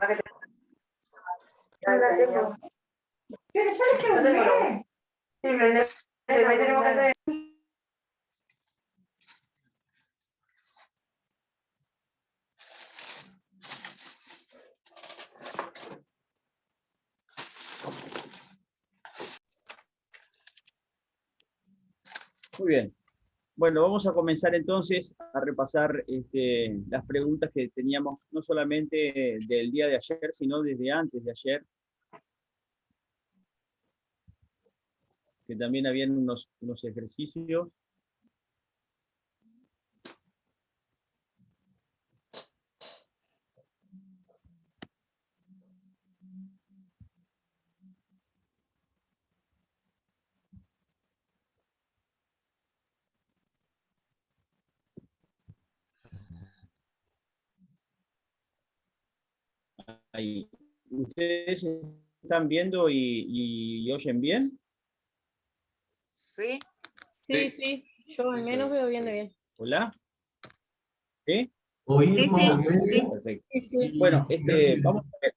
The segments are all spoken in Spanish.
No la tengo. No tengo. Sí, me tenemos que hacer. Muy bien. Bueno, vamos a comenzar entonces a repasar las preguntas que teníamos no solamente del día de ayer, sino desde antes de ayer, que también habían unos ejercicios. Ahí. ¿Ustedes están viendo y oyen bien? Sí. Sí, yo al menos veo bien de bien. ¿Hola? ¿Sí? Sí. Perfecto. Sí. Bueno, vamos a ver.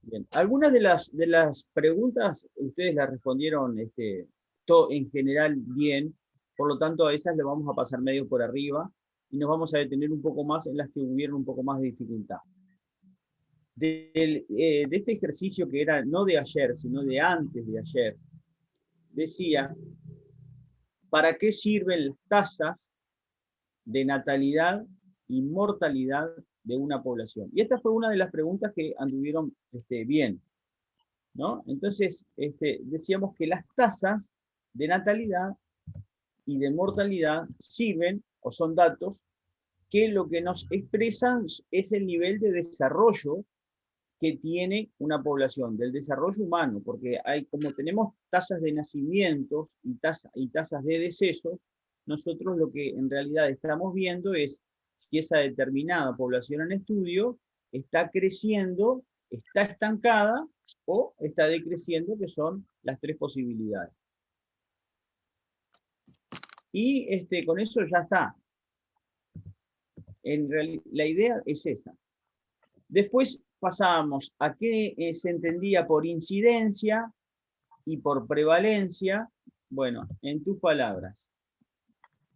Bien. Algunas de las preguntas ustedes las respondieron en general bien, por lo tanto a esas le vamos a pasar medio por arriba y nos vamos a detener un poco más en las que hubieron un poco más de dificultad. De este ejercicio que era no de ayer, sino de antes de ayer, decía, ¿para qué sirven las tasas de natalidad y mortalidad de una población? Y esta fue una de las preguntas que anduvieron bien, ¿no? Entonces, decíamos que las tasas de natalidad y de mortalidad sirven, o son datos, que lo que nos expresan es el nivel de desarrollo que tiene una población, del desarrollo humano, porque como tenemos tasas de nacimientos y tasas de decesos, nosotros lo que en realidad estamos viendo es si esa determinada población en estudio está creciendo, está estancada o está decreciendo, que son las tres posibilidades. Y con eso ya está. La idea es esa. Después pasábamos a qué se entendía por incidencia y por prevalencia. Bueno, en tus palabras.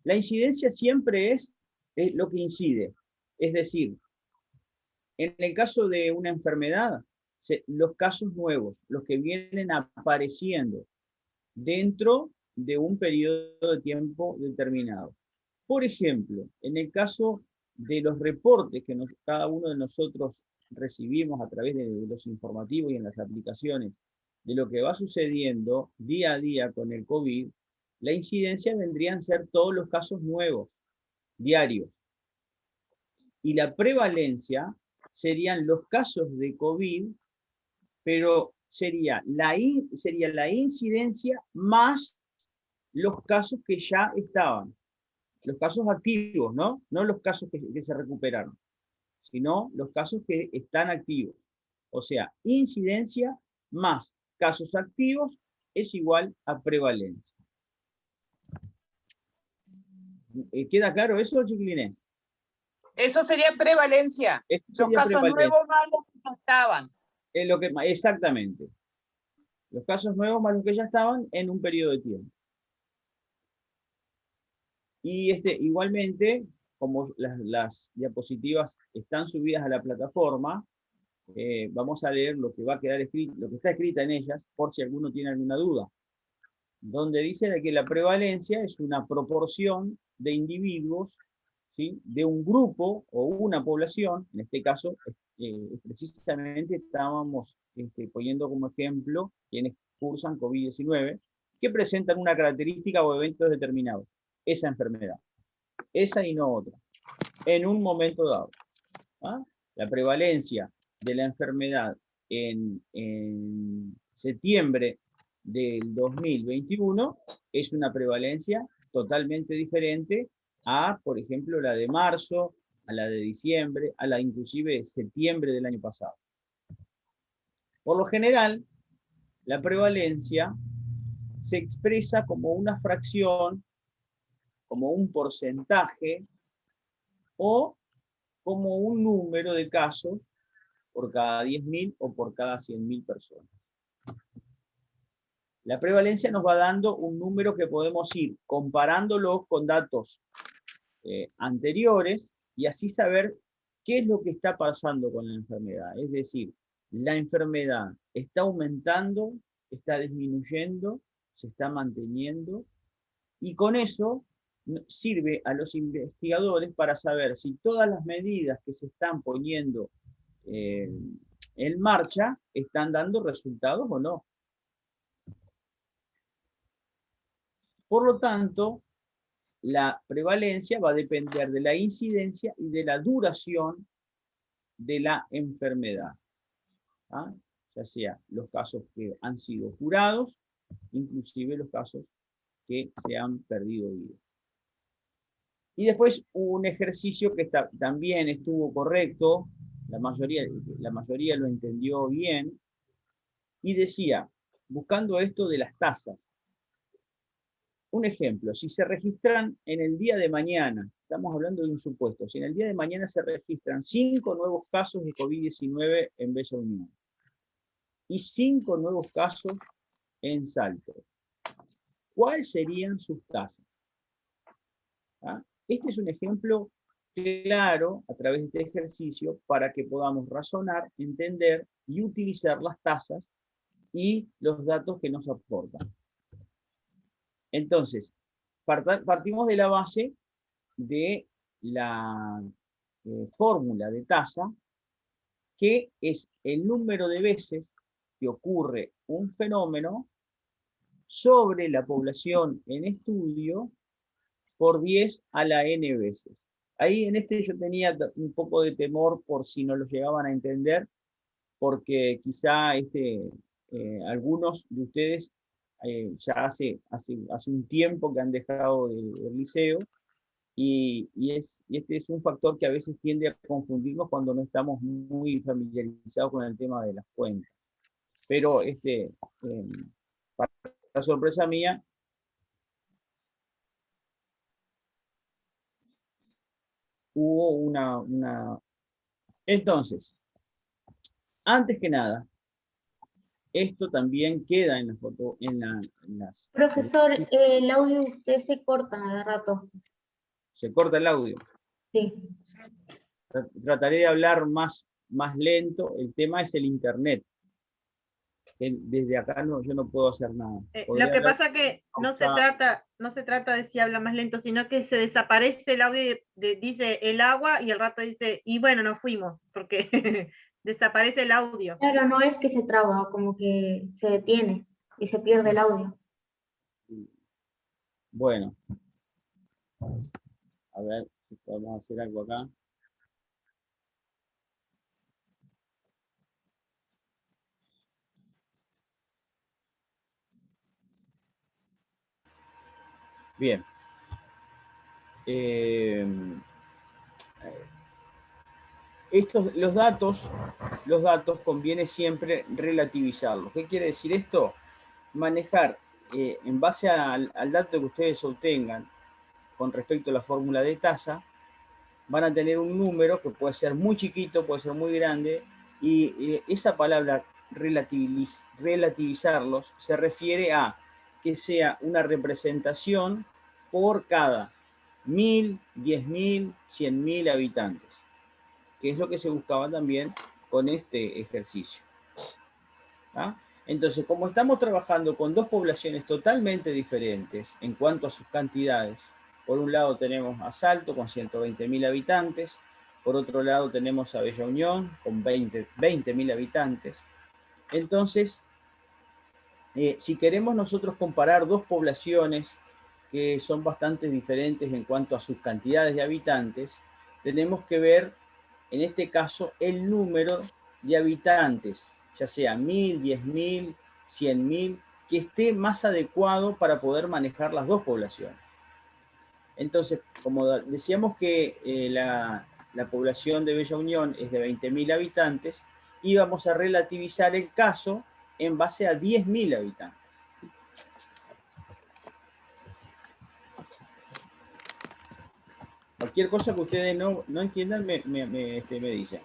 La incidencia siempre es lo que incide. Es decir, en el caso de una enfermedad, los casos nuevos, los que vienen apareciendo dentro de un periodo de tiempo determinado. Por ejemplo, en el caso de los reportes que cada uno de nosotros recibimos a través de los informativos y en las aplicaciones de lo que va sucediendo día a día con el COVID, la incidencia vendrían a ser todos los casos nuevos, diarios. Y la prevalencia serían los casos de COVID, pero sería la incidencia más los casos que ya estaban. Los casos activos, ¿no? No los casos que se recuperaron, sino los casos que están activos. O sea, incidencia más casos activos es igual a prevalencia. ¿Queda claro eso, chiquilines? Eso sería prevalencia. Los casos nuevos más los que ya estaban. Exactamente. Los casos nuevos más los que ya estaban en un periodo de tiempo. Y igualmente, como las diapositivas están subidas a la plataforma, vamos a leer lo que va a quedar escrito, lo que está escrita en ellas, por si alguno tiene alguna duda. Donde dice de que la prevalencia es una proporción de individuos, ¿sí?, de un grupo o una población. En este caso, precisamente estábamos poniendo como ejemplo quienes cursan COVID-19, que presentan una característica o eventos determinados. Esa enfermedad. Esa y no otra. En un momento dado. ¿Ah? La prevalencia de la enfermedad en septiembre del 2021 es una prevalencia totalmente diferente a, por ejemplo, la de marzo, a la de diciembre, a la inclusive de septiembre del año pasado. Por lo general, la prevalencia se expresa como una fracción, como un porcentaje o como un número de casos por cada 10.000 o por cada 100.000 personas. La prevalencia nos va dando un número que podemos ir comparándolo con datos anteriores y así saber qué es lo que está pasando con la enfermedad. Es decir, la enfermedad está aumentando, está disminuyendo, se está manteniendo, y con eso sirve a los investigadores para saber si todas las medidas que se están poniendo en marcha están dando resultados o no. Por lo tanto, la prevalencia va a depender de la incidencia y de la duración de la enfermedad. ¿Ah? Ya sea los casos que han sido curados, inclusive los casos que se han perdido vidas. Y después un ejercicio que también estuvo correcto, la mayoría lo entendió bien, y decía, buscando esto de las tasas. Un ejemplo, si se registran en el día de mañana, estamos hablando de un supuesto, si en el día de mañana se registran 5 nuevos casos de COVID-19 en Bella Unión y 5 nuevos casos en Salto, ¿cuáles serían sus tasas? ¿Ah? Este es un ejemplo claro a través de este ejercicio para que podamos razonar, entender y utilizar las tasas y los datos que nos aportan. Entonces, partimos de la base de la fórmula de tasa, que es el número de veces que ocurre un fenómeno sobre la población en estudio por 10 a la n veces. Ahí en este yo tenía un poco de temor por si no lo llegaban a entender, porque quizá algunos de ustedes ya hace un tiempo que han dejado el liceo, y este es un factor que a veces tiende a confundirnos cuando no estamos muy familiarizados con el tema de las cuentas. Pero para sorpresa mía, hubo una... Entonces, antes que nada, esto también queda en la foto, en las... Profesor, el audio de usted se corta de rato. Se corta el audio. Sí. Trataré de hablar más lento. El tema es el internet. Desde acá yo no puedo hacer nada. Lo que pasa que no se trata de si habla más lento, sino que se desaparece el audio y dice el agua y al rato dice, y bueno, nos fuimos, porque desaparece el audio. Claro, no es que se traba, como que se detiene y se pierde el audio. Bueno. A ver si podemos hacer algo acá. Bien. Los datos conviene siempre relativizarlos. ¿Qué quiere decir esto? Manejar en base al dato que ustedes obtengan con respecto a la fórmula de tasa, van a tener un número que puede ser muy chiquito, puede ser muy grande, y esa palabra relativizarlos se refiere a que sea una representación por cada 1.000, 10.000, 100.000 habitantes, que es lo que se buscaba también con este ejercicio. ¿Ah? Entonces, como estamos trabajando con dos poblaciones totalmente diferentes en cuanto a sus cantidades, por un lado tenemos a Salto con 120.000 habitantes, por otro lado tenemos a Bella Unión con 20.000 habitantes. Entonces, si queremos nosotros comparar dos poblaciones que son bastante diferentes en cuanto a sus cantidades de habitantes, tenemos que ver, en este caso, el número de habitantes, ya sea 1.000, 10.000, 100.000, que esté más adecuado para poder manejar las dos poblaciones. Entonces, como decíamos que la población de Bella Unión es de 20.000 habitantes, íbamos a relativizar el caso en base a 10.000 habitantes. Cualquier cosa que ustedes no entiendan me dicen.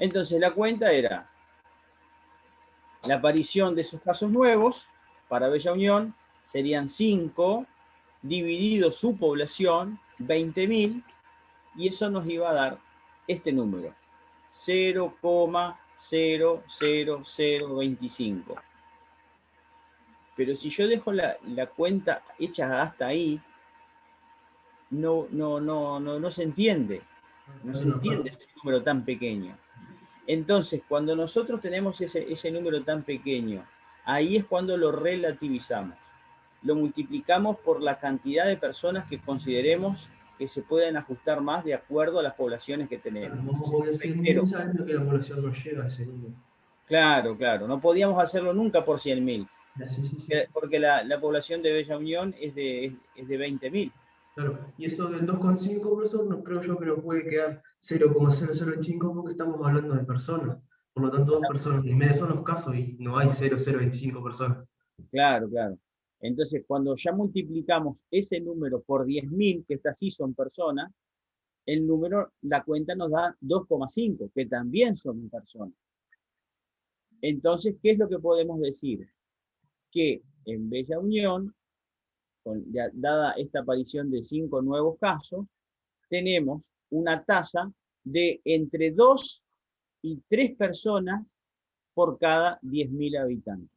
Entonces la cuenta era la aparición de esos casos nuevos para Bella Unión serían 5 dividido su población, 20.000, y eso nos iba a dar este número, 0,00025. Pero si yo dejo la cuenta hecha hasta ahí, no se entiende. No se entiende ese número tan pequeño. Entonces, cuando nosotros tenemos ese número tan pequeño, ahí es cuando lo relativizamos. Lo multiplicamos por la cantidad de personas que consideremos que se pueden ajustar más de acuerdo a las poblaciones que tenemos. Vamos a decir 1.000 sabiendo que la población no llega a ese número. Claro, claro. No podíamos hacerlo nunca por 100.000. Sí, sí, sí. Porque la población de Bella Unión es de 20.000. Claro, y eso del 2,5, profesor, no creo yo que nos puede quedar 0,0025 porque estamos hablando de personas. Por lo tanto, 2 personas y media son los casos y no hay 0,025 personas. Claro, claro. Entonces, cuando ya multiplicamos ese número por 10.000, que estas sí son personas, el número, la cuenta nos da 2,5, que también son personas. Entonces, ¿qué es lo que podemos decir? Que en Bella Unión, dada esta aparición de 5 nuevos casos, tenemos una tasa de entre 2 y 3 personas por cada 10.000 habitantes.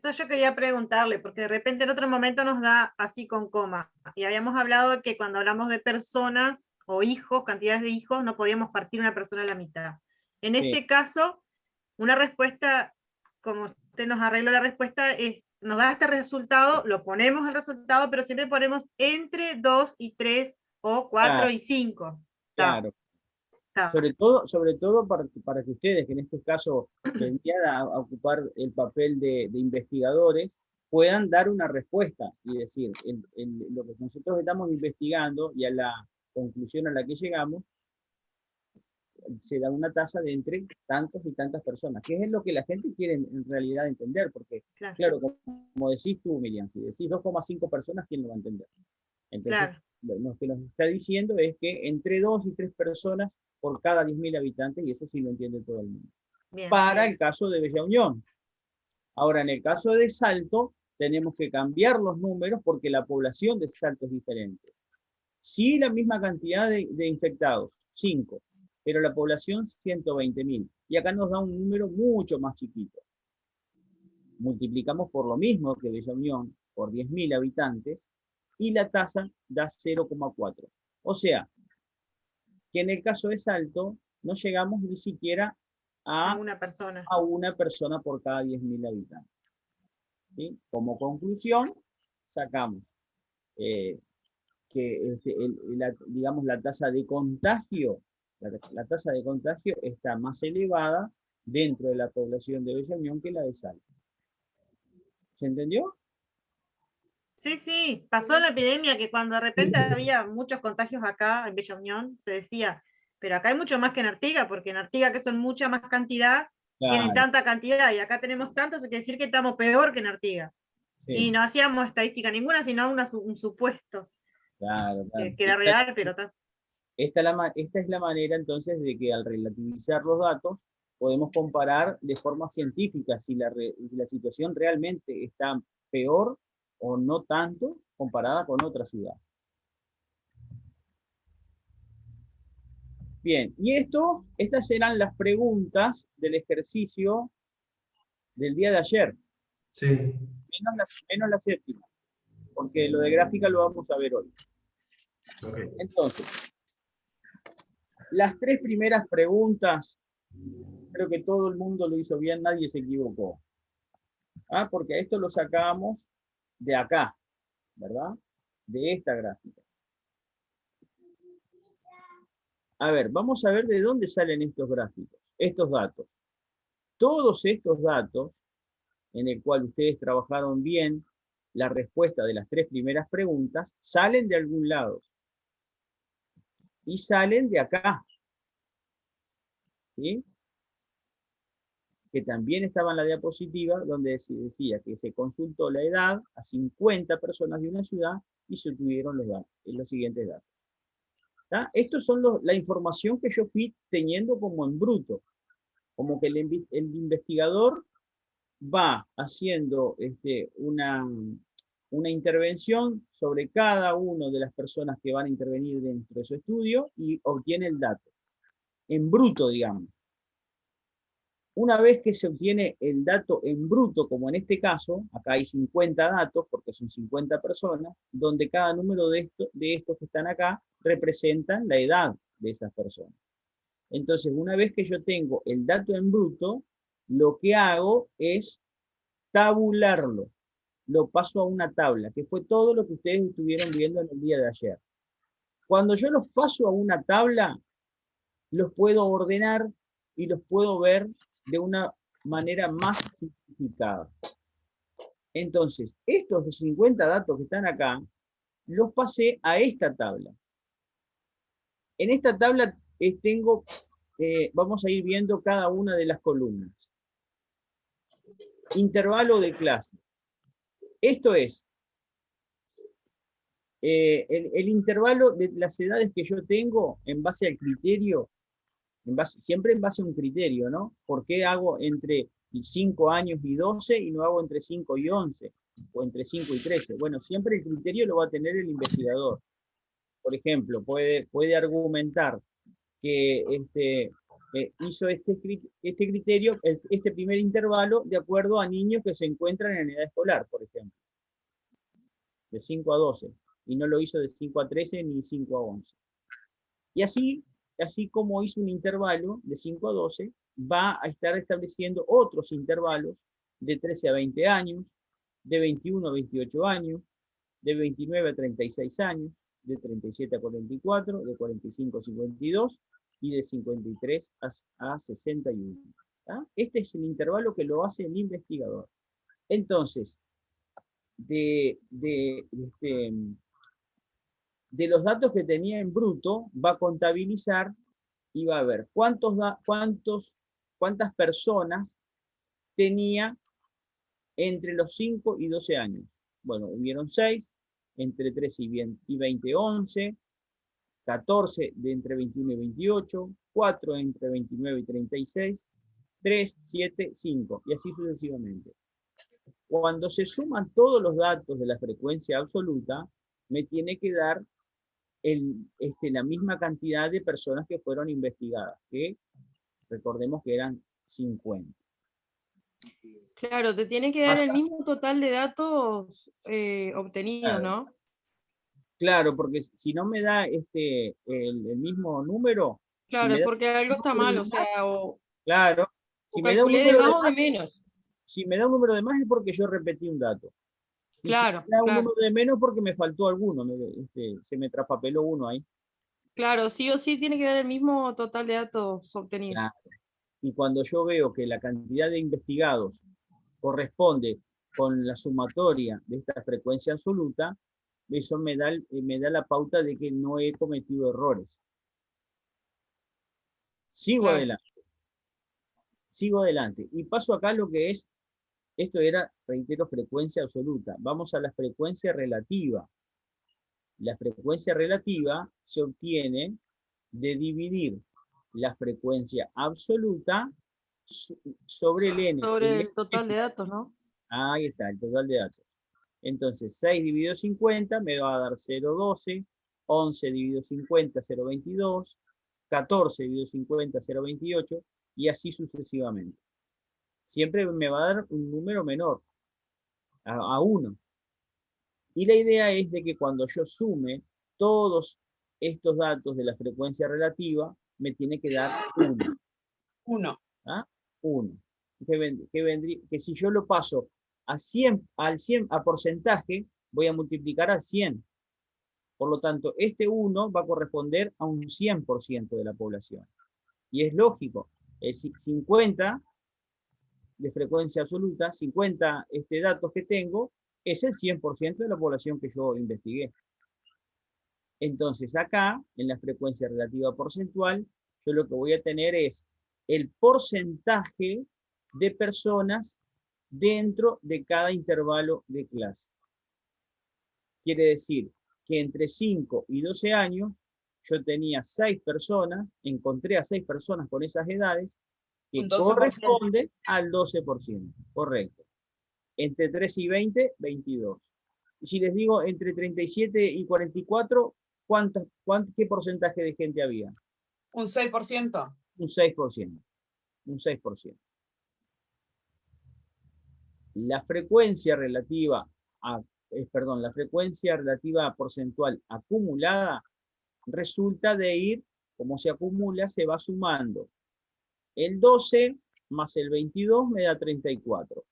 Eso yo quería preguntarle, porque de repente en otro momento nos da así con coma. Y habíamos hablado de que cuando hablamos de personas o hijos, cantidades de hijos, no podíamos partir una persona a la mitad. En este caso, una respuesta, como usted nos arregló la respuesta, es, nos da este resultado, lo ponemos el resultado, pero siempre ponemos entre 2 y 3 o 4 y 5. Claro. Sobre todo para que ustedes, que en este caso vendrían a ocupar el papel de investigadores, puedan dar una respuesta y decir, lo que nosotros estamos investigando y a la conclusión a la que llegamos, se da una tasa de entre tantos y tantas personas, que es lo que la gente quiere en realidad entender, porque, claro, como decís tú, Miriam, si decís 2,5 personas, ¿quién lo va a entender? Entonces, lo que nos está diciendo es que entre 2 y 3 personas por cada 10.000 habitantes, y eso sí lo entiende todo el mundo. Para el caso de Bella Unión. Ahora, en el caso de Salto, tenemos que cambiar los números porque la población de Salto es diferente. Sí, la misma cantidad de infectados, 5, pero la población 120.000. Y acá nos da un número mucho más chiquito. Multiplicamos por lo mismo que Bella Unión, por 10.000 habitantes, y la tasa da 0,4. O sea, que en el caso de Salto no llegamos ni siquiera a una persona por cada 10.000 habitantes. ¿Sí? Como conclusión, sacamos que digamos, la tasa de contagio, la tasa de contagio está más elevada dentro de la población de Bella Unión que la de Salto. ¿Se entendió? Sí, sí, pasó la epidemia que cuando de repente había muchos contagios acá en Bella Unión, se decía, pero acá hay mucho más que en Artigas, porque en Artigas, que son mucha más cantidad, tienen tanta cantidad, y acá tenemos tanto, eso quiere decir que estamos peor que en Artigas. Sí. Y no hacíamos estadística ninguna, sino un supuesto. Claro. Que era real, pero... Esta es la manera, entonces, de que al relativizar los datos, podemos comparar de forma científica si la situación realmente está peor o no tanto comparada con otra ciudad. Bien, y estas eran las preguntas del ejercicio del día de ayer. Sí. Menos la séptima, porque lo de gráfica lo vamos a ver hoy. Okay. Entonces, las 3 primeras preguntas, creo que todo el mundo lo hizo bien, nadie se equivocó. Porque esto lo sacamos de acá, ¿verdad? De esta gráfica. A ver, vamos a ver de dónde salen estos gráficos, estos datos. Todos estos datos, en el cual ustedes trabajaron bien la respuesta de las 3 primeras preguntas, salen de algún lado. Y salen de acá. ¿Sí? Que también estaba en la diapositiva, donde se decía que se consultó la edad a 50 personas de una ciudad y se obtuvieron los siguientes datos. ¿Tá? Estos son la información que yo fui teniendo como en bruto. Como que el investigador va haciendo una intervención sobre cada una de las personas que van a intervenir dentro de su estudio y obtiene el dato. En bruto, digamos. Una vez que se obtiene el dato en bruto, como en este caso, acá hay 50 datos, porque son 50 personas, donde cada número de estos que están acá representan la edad de esas personas. Entonces, una vez que yo tengo el dato en bruto, lo que hago es tabularlo. Lo paso a una tabla, que fue todo lo que ustedes estuvieron viendo en el día de ayer. Cuando yo los paso a una tabla, los puedo ordenar y los puedo ver de una manera más simplificada. Entonces, estos 50 datos que están acá, los pasé a esta tabla. En esta tabla tengo, vamos a ir viendo cada una de las columnas. Intervalo de clase. Esto es el intervalo de las edades que yo tengo en base al criterio, siempre en base a un criterio, ¿no? ¿Por qué hago entre 5 años y 12 y no hago entre 5 y 11? O entre 5 y 13. Bueno, siempre el criterio lo va a tener el investigador. Por ejemplo, puede argumentar que hizo este criterio, este primer intervalo, de acuerdo a niños que se encuentran en edad escolar, por ejemplo. De 5 a 12. Y no lo hizo de 5 a 13 ni 5 a 11. Y así como hizo un intervalo de 5 a 12, va a estar estableciendo otros intervalos de 13 a 20 años, de 21 a 28 años, de 29 a 36 años, de 37 a 44, de 45 a 52 y de 53 a 61. ¿Tá? Este es el intervalo que lo hace el investigador. Entonces, de los datos que tenía en bruto, va a contabilizar y va a ver cuántas personas tenía entre los 5 y 12 años. Bueno, hubieron 6, entre 13 y 20, 11, 14 de entre 21 y 28, 4 entre 29 y 36, 3, 7, 5, y así sucesivamente. Cuando se suman todos los datos de la frecuencia absoluta, me tiene que dar la misma cantidad de personas que fueron investigadas, que recordemos que eran 50. Claro, te tiene que dar el mismo total de datos obtenidos, Claro. ¿no? Claro, porque si no me da el mismo número... Claro, si es me da porque algo está mal, o sea, claro, o si me da un calculé de número más de o de más, menos. si me da un número de más es porque yo repetí un dato. Y Claro, si me da un claro. número de menos porque me faltó alguno, se me traspapeló uno ahí. Claro, sí o sí tiene que dar el mismo total de datos obtenidos. Claro. Y cuando yo veo que la cantidad de investigados corresponde con la sumatoria de esta frecuencia absoluta, eso me da la pauta de que no he cometido errores. Sigo Claro. adelante. Sigo adelante. Y paso acá lo que es, esto era, reitero, frecuencia absoluta. Vamos a la frecuencia relativa. La frecuencia relativa se obtiene de dividir la frecuencia absoluta sobre el n. Sobre el total de datos, ¿no? Ahí está, el total de datos. Entonces, 6 dividido 50 me va a dar 0,12, 11 dividido 50, 0,22, 14 dividido 50, 0,28, y así sucesivamente. Siempre me va a dar un número menor, a 1. Y la idea es de que cuando yo sume todos estos datos de la frecuencia relativa, me tiene que dar 1. 1. ¿Ah? 1. Que si yo lo paso a 100, a porcentaje, voy a multiplicar al 100. Por lo tanto, este 1 va a corresponder a un 100% de la población. Y es lógico, 50 de frecuencia absoluta, 50 datos que tengo, es el 100% de la población que yo investigué. Entonces acá, en la frecuencia relativa porcentual, yo lo que voy a tener es el porcentaje de personas dentro de cada intervalo de clase. Quiere decir que entre 5 y 12 años yo tenía 6 personas, encontré a 6 personas con esas edades que Un 12%. corresponden al 12%, correcto. Entre 13 y 20, 22. Y si les digo entre 37 y 44, ¿qué porcentaje de gente había? Un 6%. Un 6%. Un 6%. La frecuencia relativa la frecuencia relativa porcentual acumulada resulta de ir, como se acumula, se va sumando. El 12 más el 22 me da 34.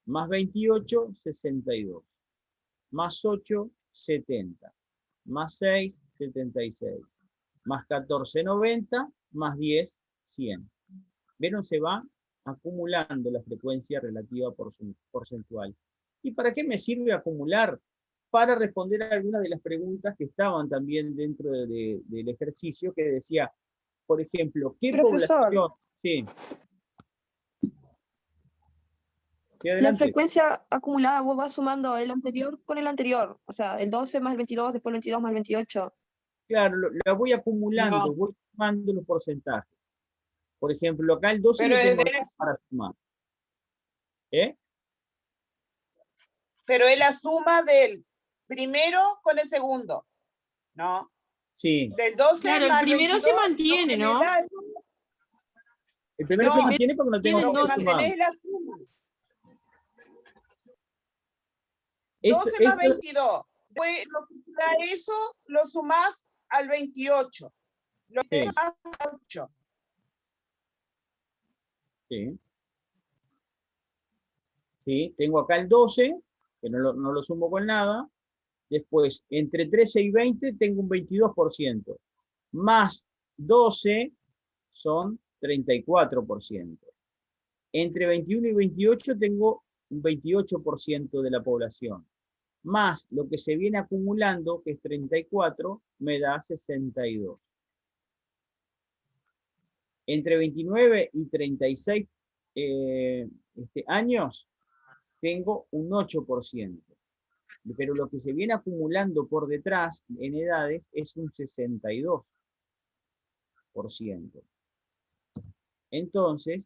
Más 28, 62. Más 8, 70. Más 6, 76. Más 14, 90. Más 10, 100. ¿Vieron? Se va acumulando la frecuencia relativa porcentual. ¿Y para qué me sirve acumular? Para responder a algunas de las preguntas que estaban también dentro del ejercicio, que decía, por ejemplo, ¿qué población? Sí. La frecuencia acumulada, vos vas sumando el anterior con el anterior. O sea, el 12 más el 22, después el 22 más el 28. Claro, la voy acumulando, No. voy sumando los porcentajes. Por ejemplo, acá el 12 Pero lo tengo es de acá para sumar. ¿Eh? Pero es la suma del primero con el segundo, ¿no? Sí. Del 12 Claro, el más primero 22, se mantiene, lo ¿no? que me da- El primero No, se mantiene porque no tengo tiene Lo que que 12. sumar. mantenés es la suma. Esto- 12 más esto- 22. Después, lo que te da eso, lo sumás al 28. Lo que Sí. sumás al 8. Sí. Sí, tengo acá el 12, que no lo sumo con nada. Después, entre 13 y 20 tengo un 22%. Más 12 son 34%. Entre 21 y 28 tengo un 28% de la población. Más lo que se viene acumulando, que es 34, me da 62. Entre 29 y 36 años, tengo un 8%. Pero lo que se viene acumulando por detrás en edades es un 62%. Entonces,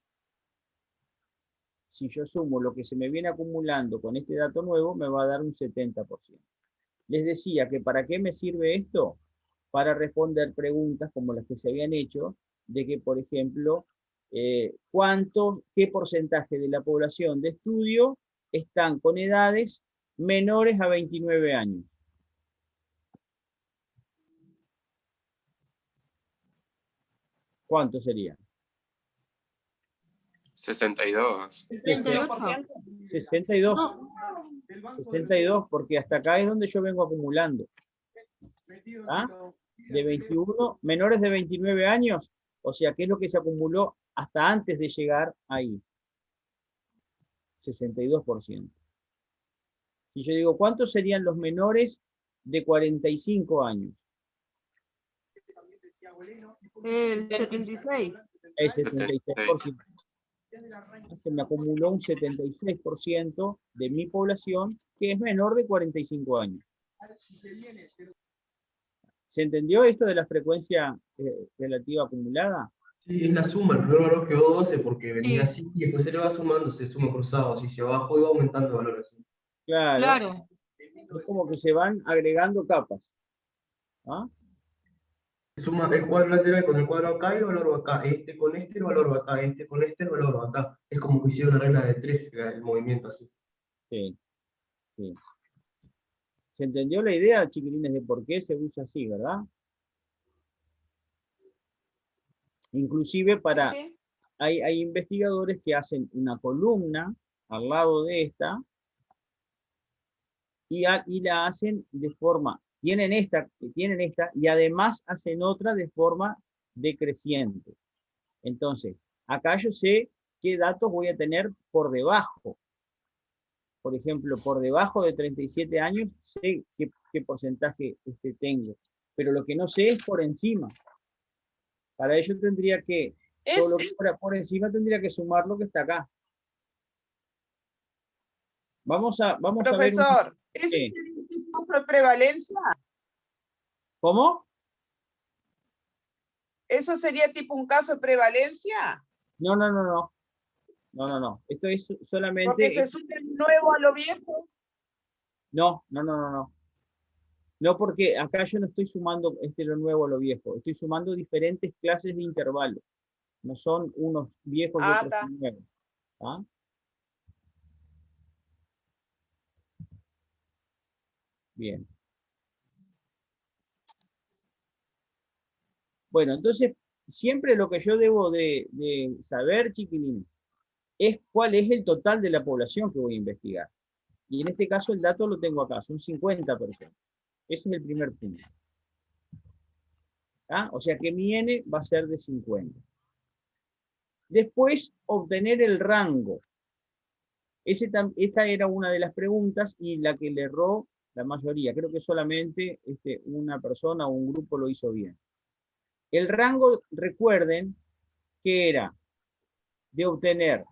si yo sumo lo que se me viene acumulando con este dato nuevo, me va a dar un 70%. Les decía que ¿para qué me sirve esto? Para responder preguntas como las que se habían hecho, de que, por ejemplo, qué porcentaje de la población de estudio están con edades menores a 29 años. ¿Cuánto sería? 62. 38. 62. No. 62, porque hasta acá es donde yo vengo acumulando. ¿Ah? De 21, menores de 29 años, o sea, ¿qué es lo que se acumuló hasta antes de llegar ahí? 62%. Y yo digo, ¿cuántos serían los menores de 45 años? El 76. El 76%. Se me acumuló un 76% de mi población que es menor de 45 años. ¿Se entendió esto de la frecuencia relativa acumulada? Sí, es la suma, el primer valor quedó 12 porque venía Sí. así y después se le va sumando, se suma cruzado, así hacia abajo y va aumentando el valor así. Claro. Claro. Es como que se van agregando capas. ¿Ah? Suma el cuadro lateral con el cuadro acá y el valor va acá, este con este el valor va acá, este con este el valor va acá. Es como que hicieron una regla de 3, el movimiento así. Sí, sí. ¿Se entendió la idea, chiquilines, de por qué se usa así, verdad? Inclusive ¿Sí? hay investigadores que hacen una columna al lado de esta y la hacen de forma, tienen esta y además hacen otra de forma decreciente. Entonces, acá yo sé qué datos voy a tener por debajo. Por ejemplo, por debajo de 37 años, sé qué porcentaje tengo. Pero lo que no sé es por encima. Para ello tendría que, todo lo que fuera por encima tendría que sumar lo que está acá. Vamos a ver. Profesor, ¿es de prevalencia? ¿Cómo? ¿Eso sería tipo un caso de prevalencia? No, no, no, no. No, no, no. Esto es solamente... Porque se sume el nuevo a lo viejo. No, no, no, no, no. No, porque acá yo no estoy sumando lo nuevo a lo viejo. Estoy sumando diferentes clases de intervalos. No son unos viejos y Ah, otros está. nuevos. ¿Ah? Bien. Bueno, entonces, siempre lo que yo debo de saber, chiquilines, es cuál es el total de la población que voy a investigar. Y en este caso el dato lo tengo acá, son 50 personas. Ese es el primer punto. ¿Ah? O sea que mi N va a ser de 50. Después, obtener el rango. Esta era una de las preguntas y la que le erró la mayoría. Creo que solamente una persona o un grupo lo hizo bien. El rango, recuerden, que era de obtener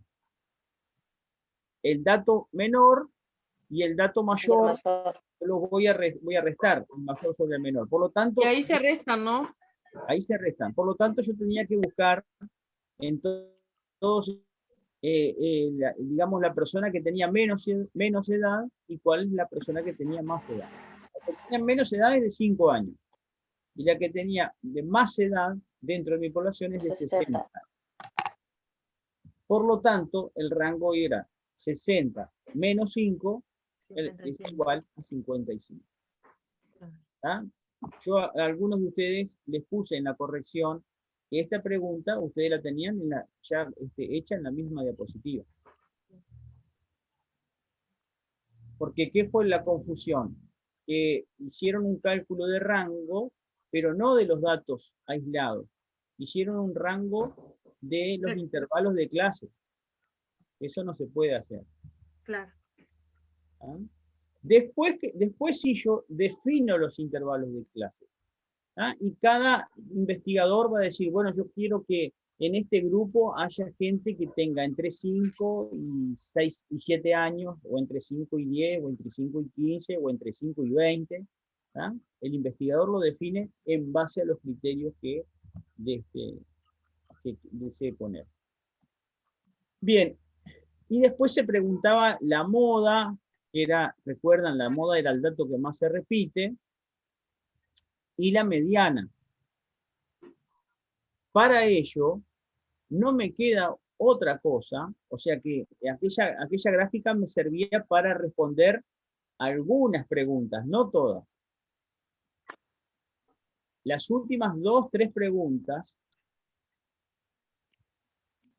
el dato menor y el dato mayor, lo voy a restar, el mayor sobre el menor. Por lo tanto, Y ahí se restan, ¿no? ahí se restan. Por lo tanto, yo tenía que buscar en todos, digamos, la persona que tenía menos edad y cuál es la persona que tenía más edad. La que tenía menos edad es de 5 años. Y la que tenía de más edad dentro de mi población es de 60. Por lo tanto, el rango era 60 menos 5 es igual a 55. ¿Tá? Yo a algunos de ustedes les puse en la corrección que esta pregunta ustedes la tenían ya hecha en la misma diapositiva. Porque ¿qué fue la confusión? Que hicieron un cálculo de rango, pero no de los datos aislados. Hicieron un rango de los intervalos de clase. Eso no se puede hacer. Claro. ¿Ah? Después sí yo defino los intervalos de clase. ¿Ah? Y cada investigador va a decir, bueno, yo quiero que en este grupo haya gente que tenga entre 5 y 6 y 7 años, o entre 5 y 10, o entre 5 y 15, o entre 5 y 20. ¿Ah? El investigador lo define en base a los criterios que desee poner. Bien, y después se preguntaba la moda, recuerdan, la moda era el dato que más se repite, y la mediana. Para ello, no me queda otra cosa, o sea que aquella gráfica me servía para responder algunas preguntas, no todas. Las últimas 2, 3 preguntas,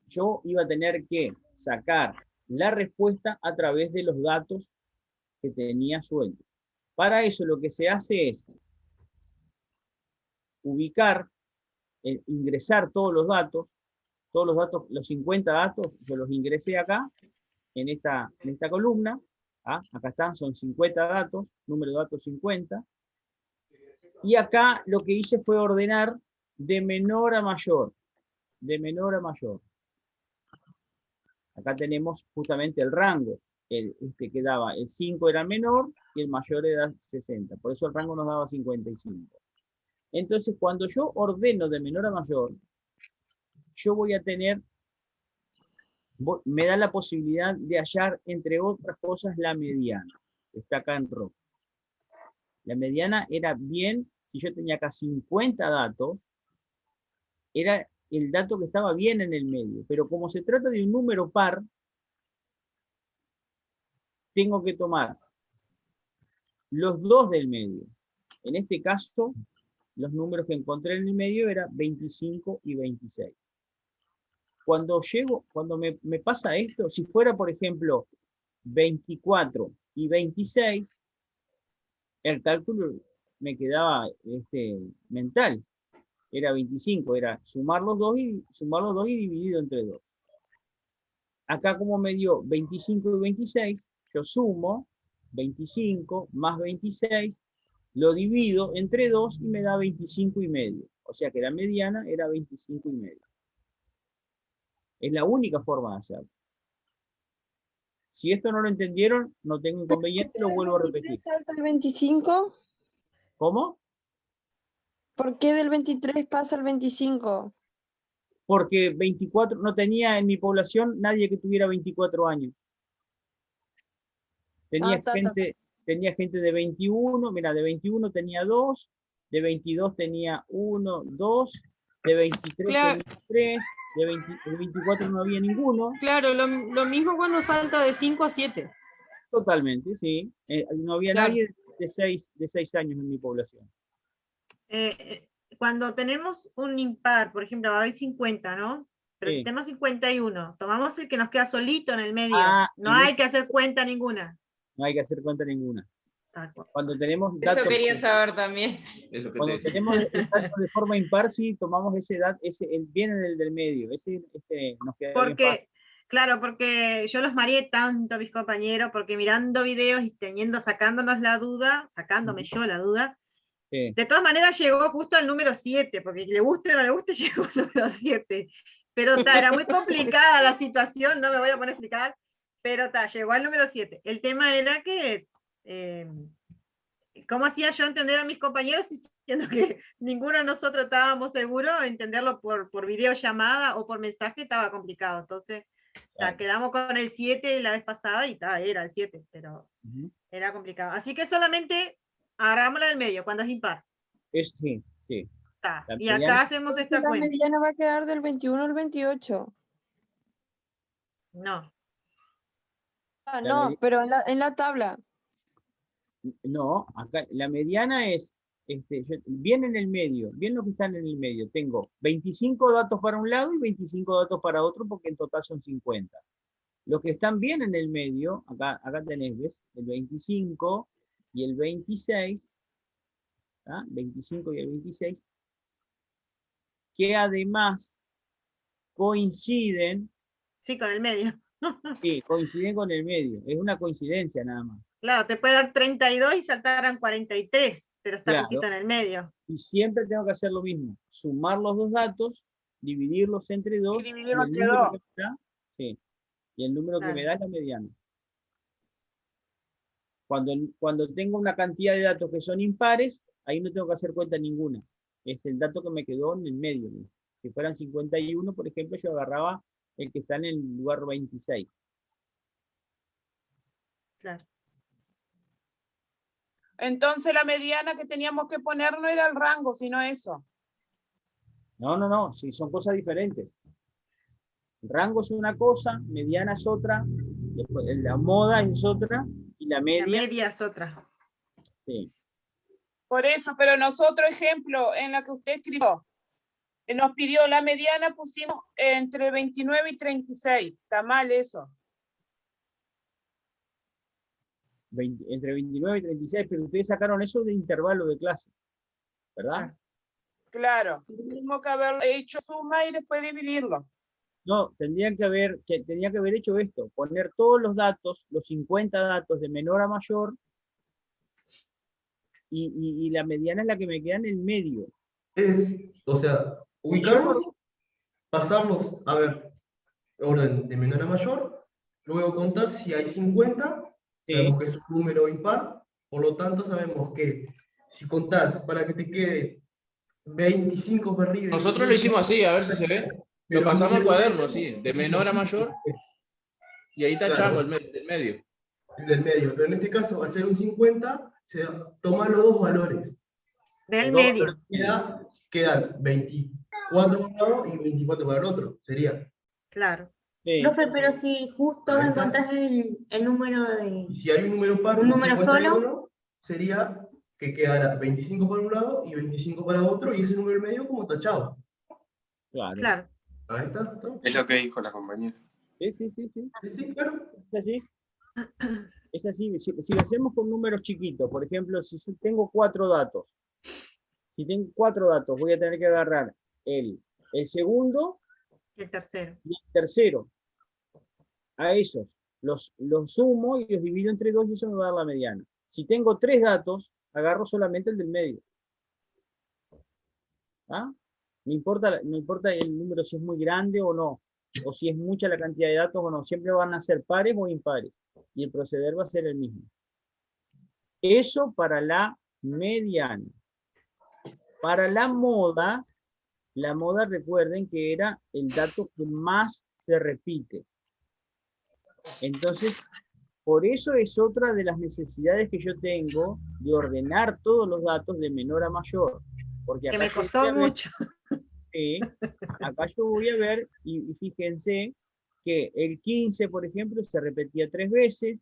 yo iba a tener que sacar la respuesta a través de los datos que tenía sueltos. Para eso lo que se hace es ubicar, ingresar todos los datos, los 50 datos, yo los ingresé acá, en esta columna. ¿Ah? Acá están, son 50 datos, número de datos 50. Y acá lo que hice fue ordenar de menor a mayor. De menor a mayor. Acá tenemos justamente el rango. Que daba, el 5 era menor y el mayor era 60. Por eso el rango nos daba 55. Entonces, cuando yo ordeno de menor a mayor, yo voy a tener, me da la posibilidad de hallar, entre otras cosas, la mediana. Está acá en rojo. La mediana era bien, si yo tenía acá 50 datos, era el dato que estaba bien en el medio. Pero como se trata de un número par, tengo que tomar los dos del medio. En este caso, los números que encontré en el medio eran 25 y 26. Cuando me pasa esto, si fuera, por ejemplo, 24 y 26, el cálculo me quedaba mental. Era 25, era sumar los dos y dividido entre 2. Acá como me dio 25 y 26, yo sumo 25 más 26, lo divido entre 2 y me da 25 y medio. O sea que la mediana era 25 y medio. Es la única forma de hacerlo. Si esto no lo entendieron, no tengo inconveniente, lo vuelvo a repetir. ¿Salta el 25? ¿Cómo? ¿Por qué del 23 pasa al 25? Porque 24, no tenía en mi población nadie que tuviera 24 años. Tenía gente de 21, mira, de 21 tenía 2, de 22 tenía 1, 2, de 23 Claro. tenía 3, de 24 no había ninguno. Claro, lo mismo cuando salta de 5 a 7. Totalmente, sí. No había Claro. nadie de 6 años en mi población. Cuando tenemos un impar, por ejemplo, ahora hay 50, ¿no? Pero Sí. si tenemos 51, tomamos el que nos queda solito en el medio. Ah, No en hay ese- que hacer cuenta ninguna. No hay que hacer cuenta ninguna. Tal cual. Cuando tenemos datos, Eso quería saber también. Es lo que te cuando decía. tenemos datos de forma impar, sí, tomamos viene del medio. Nos queda bien fácil. Porque, claro, porque yo los mareé tanto a mis compañeros, porque mirando videos y sacándonos la duda, sacándome yo la duda, Sí. de todas maneras llegó justo al número 7, porque le guste o no le guste, llegó al número 7. Pero era muy complicada la situación, no me voy a poner a explicar, pero llegó al número 7. El tema era que, ¿cómo hacía yo entender a mis compañeros siendo que ninguno de nosotros estábamos seguros? Entenderlo por videollamada o por mensaje estaba complicado. Entonces, Claro. quedamos con el 7 la vez pasada y era el 7, pero era complicado. Así que solamente agarramos la del medio, cuando es impar. Sí. La Y acá mediana- hacemos esta La cuenta. mediana va a quedar del 21 al 28. No. Ah, La no, medi- pero en la tabla. No, acá la mediana es, bien en el medio, bien los que están en el medio. Tengo 25 datos para un lado y 25 datos para otro, porque en total son 50. Los que están bien en el medio, acá tenés, ¿ves? El 25 y el 26, 25 y el 26, que además coinciden, Sí, con el medio. sí, coinciden con el medio. Es una coincidencia nada más. Claro, te puede dar 32 y saltarán 43, pero está Claro. poquito en el medio. Y siempre tengo que hacer lo mismo, sumar los dos datos, dividirlos entre 2, Y y dividirlo el entre número 2. que me da, sí, y el número que me Claro. da es la mediana. Cuando tengo una cantidad de datos que son impares, ahí no tengo que hacer cuenta ninguna. Es el dato que me quedó en el medio. Si fueran 51, por ejemplo, yo agarraba el que está en el lugar 26. Claro. Entonces la mediana que teníamos que poner no era el rango, sino eso. No, sí, son cosas diferentes. El rango es una cosa, mediana es otra, después la moda es otra, y la La media, media es otra. sí. Por eso, pero nosotros, ejemplo, en la que usted escribió, nos pidió la mediana, pusimos entre 29 y 36. Está mal eso. Entre 29 y 36, pero ustedes sacaron eso de intervalo de clase, ¿verdad? Claro. Tenemos que haber hecho suma y después dividirlo. No, tenía que haber hecho esto, poner todos los datos, los 50 datos de menor a mayor, y la mediana es la que me queda en el medio. O sea, ubicarlos, pasarlos, a ver, orden de menor a mayor, luego contar si hay 50, Sí. sabemos que es un número impar, por lo tanto sabemos que si contás para que te quede 25 para arriba. Nosotros lo hicimos así, a ver si se ve. Lo Pero pasamos al número cuaderno, medio, así, de menor a mayor, y ahí tachamos el del medio. el del medio. Pero en este caso, al ser un 50, se toma los dos valores. Del Los dos medio. valores quedan 24 para un lado y 24 para el otro. Sería. Claro. Sí. Profe, pero si justo Ahí está. encontrás el número de... Y si hay un número par, ¿Un como número 51, sería que quedara 25 para un lado y 25 para otro, y ese número del medio como tachado. Claro. Claro. Ahí está. ¿No? Es lo que dijo la compañera. Sí. Sí, claro. Es así. Es así. Si lo hacemos con números chiquitos, por ejemplo, si yo tengo 4 datos, voy a tener que agarrar el segundo El tercero. y el tercero. A esos los sumo y los divido entre 2 y eso me va a dar la mediana. Si tengo 3 datos, agarro solamente el del medio. ¿Ah? No importa el número si es muy grande o no, o si es mucha la cantidad de datos o no, siempre van a ser pares o impares, y el proceder va a ser el mismo. Eso para la mediana. Para la moda recuerden que era el dato que más se repite. Entonces, por eso es otra de las necesidades que yo tengo de ordenar todos los datos de menor a mayor. Porque Que acá me yo costó voy a ver- mucho. acá yo voy a ver, y fíjense que el 15, por ejemplo, se repetía 3 veces,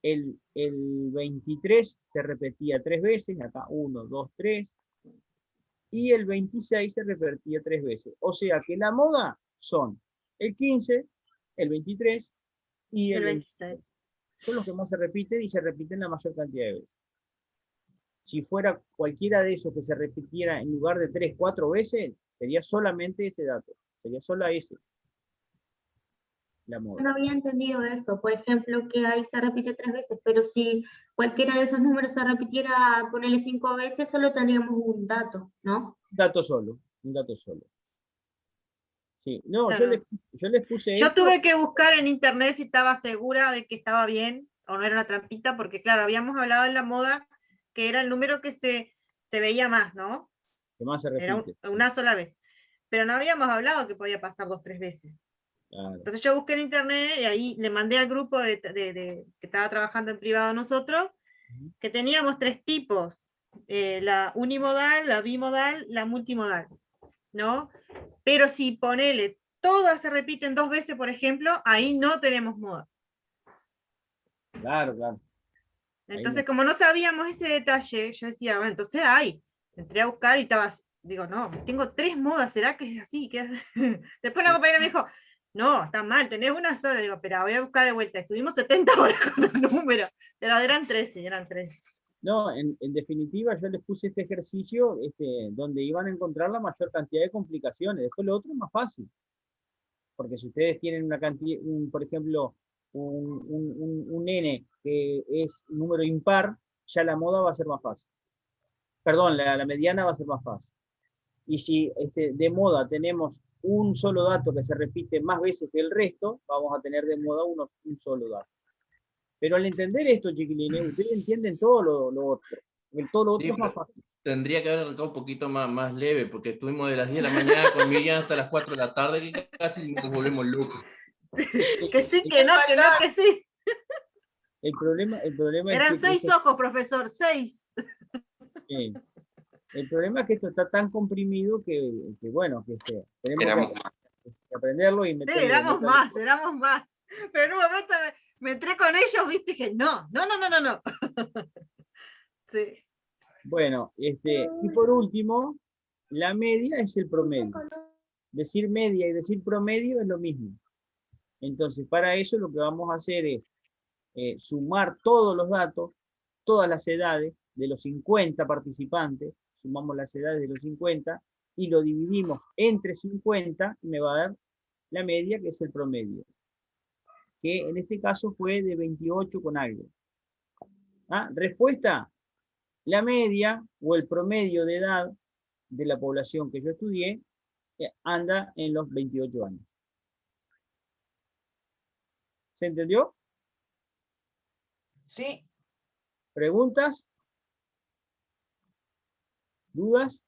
el 23 se repetía 3 veces, acá 1, 2, 3, y el 26 se repetía 3 veces. O sea que la moda son el 15, el 23 y El el 26. son los que más se repiten y se repiten la mayor cantidad de veces. Si fuera cualquiera de esos que se repitiera en lugar de 3, 4 veces, sería solamente ese dato, sería sola ese, la moda. No había entendido eso. Por ejemplo, que ahí se repite 3 veces, pero si cualquiera de esos números se repitiera, ponerle 5 veces, solo tendríamos un dato, ¿no? Un dato solo, un dato solo. Sí, no, Claro. yo les puse Yo esto. tuve que buscar en internet si estaba segura de que estaba bien o no era una trampita, porque claro, habíamos hablado en la moda que era el número que se veía más, ¿no? Que más se Era repite. una sola vez. Pero no habíamos hablado que podía pasar 2, 3 veces. Claro. Entonces yo busqué en internet y ahí le mandé al grupo que estaba trabajando en privado nosotros, que teníamos 3 tipos, la unimodal, la bimodal, la multimodal, ¿no? Pero si ponele, todas se repiten 2 veces, por ejemplo, ahí no tenemos moda. Claro, claro. Entonces, como no sabíamos ese detalle, yo decía, bueno, entonces hay. Entré a buscar y estaba, digo, no, tengo 3 modas, ¿será que es así? Después la compañera me dijo, no, está mal, tenés una sola. Digo, pero voy a buscar de vuelta. Estuvimos 70 horas con los números, pero eran 13, eran 13. No, en definitiva yo les puse este ejercicio donde iban a encontrar la mayor cantidad de complicaciones. Después lo otro es más fácil. Porque si ustedes tienen una cantidad, por ejemplo, un n que es un número impar, ya la moda va a ser más fácil. Perdón, la mediana va a ser más fácil. Y si de moda tenemos un solo dato que se repite más veces que el resto, vamos a tener de moda un solo dato. Pero al entender esto, chiquilines, ustedes entienden todo lo otro. Todo lo otro Sí, es más fácil. tendría que haber arrancado un poquito más leve, porque estuvimos de las 10 de la mañana con Miriam hasta las 4 de la tarde, que casi nos volvemos locos. Que sí, que no, que sí. El problema Eran es que 6 ojos, profesor, 6. el problema es que esto está tan comprimido que bueno, tenemos que aprenderlo y Sí, meterle. éramos más. Pero en un momento me entré con ellos, viste, y dije, no. Sí. Bueno, y por último, la media es el promedio. Decir media y decir promedio es lo mismo. Entonces, para eso lo que vamos a hacer es sumar todos los datos, todas las edades de los 50 participantes, sumamos las edades de los 50 y lo dividimos entre 50 y me va a dar la media, que es el promedio, que en este caso fue de 28 con algo. Respuesta, la media o el promedio de edad de la población que yo estudié anda en los 28 años. ¿Se entendió? Sí. ¿Preguntas? ¿Dudas?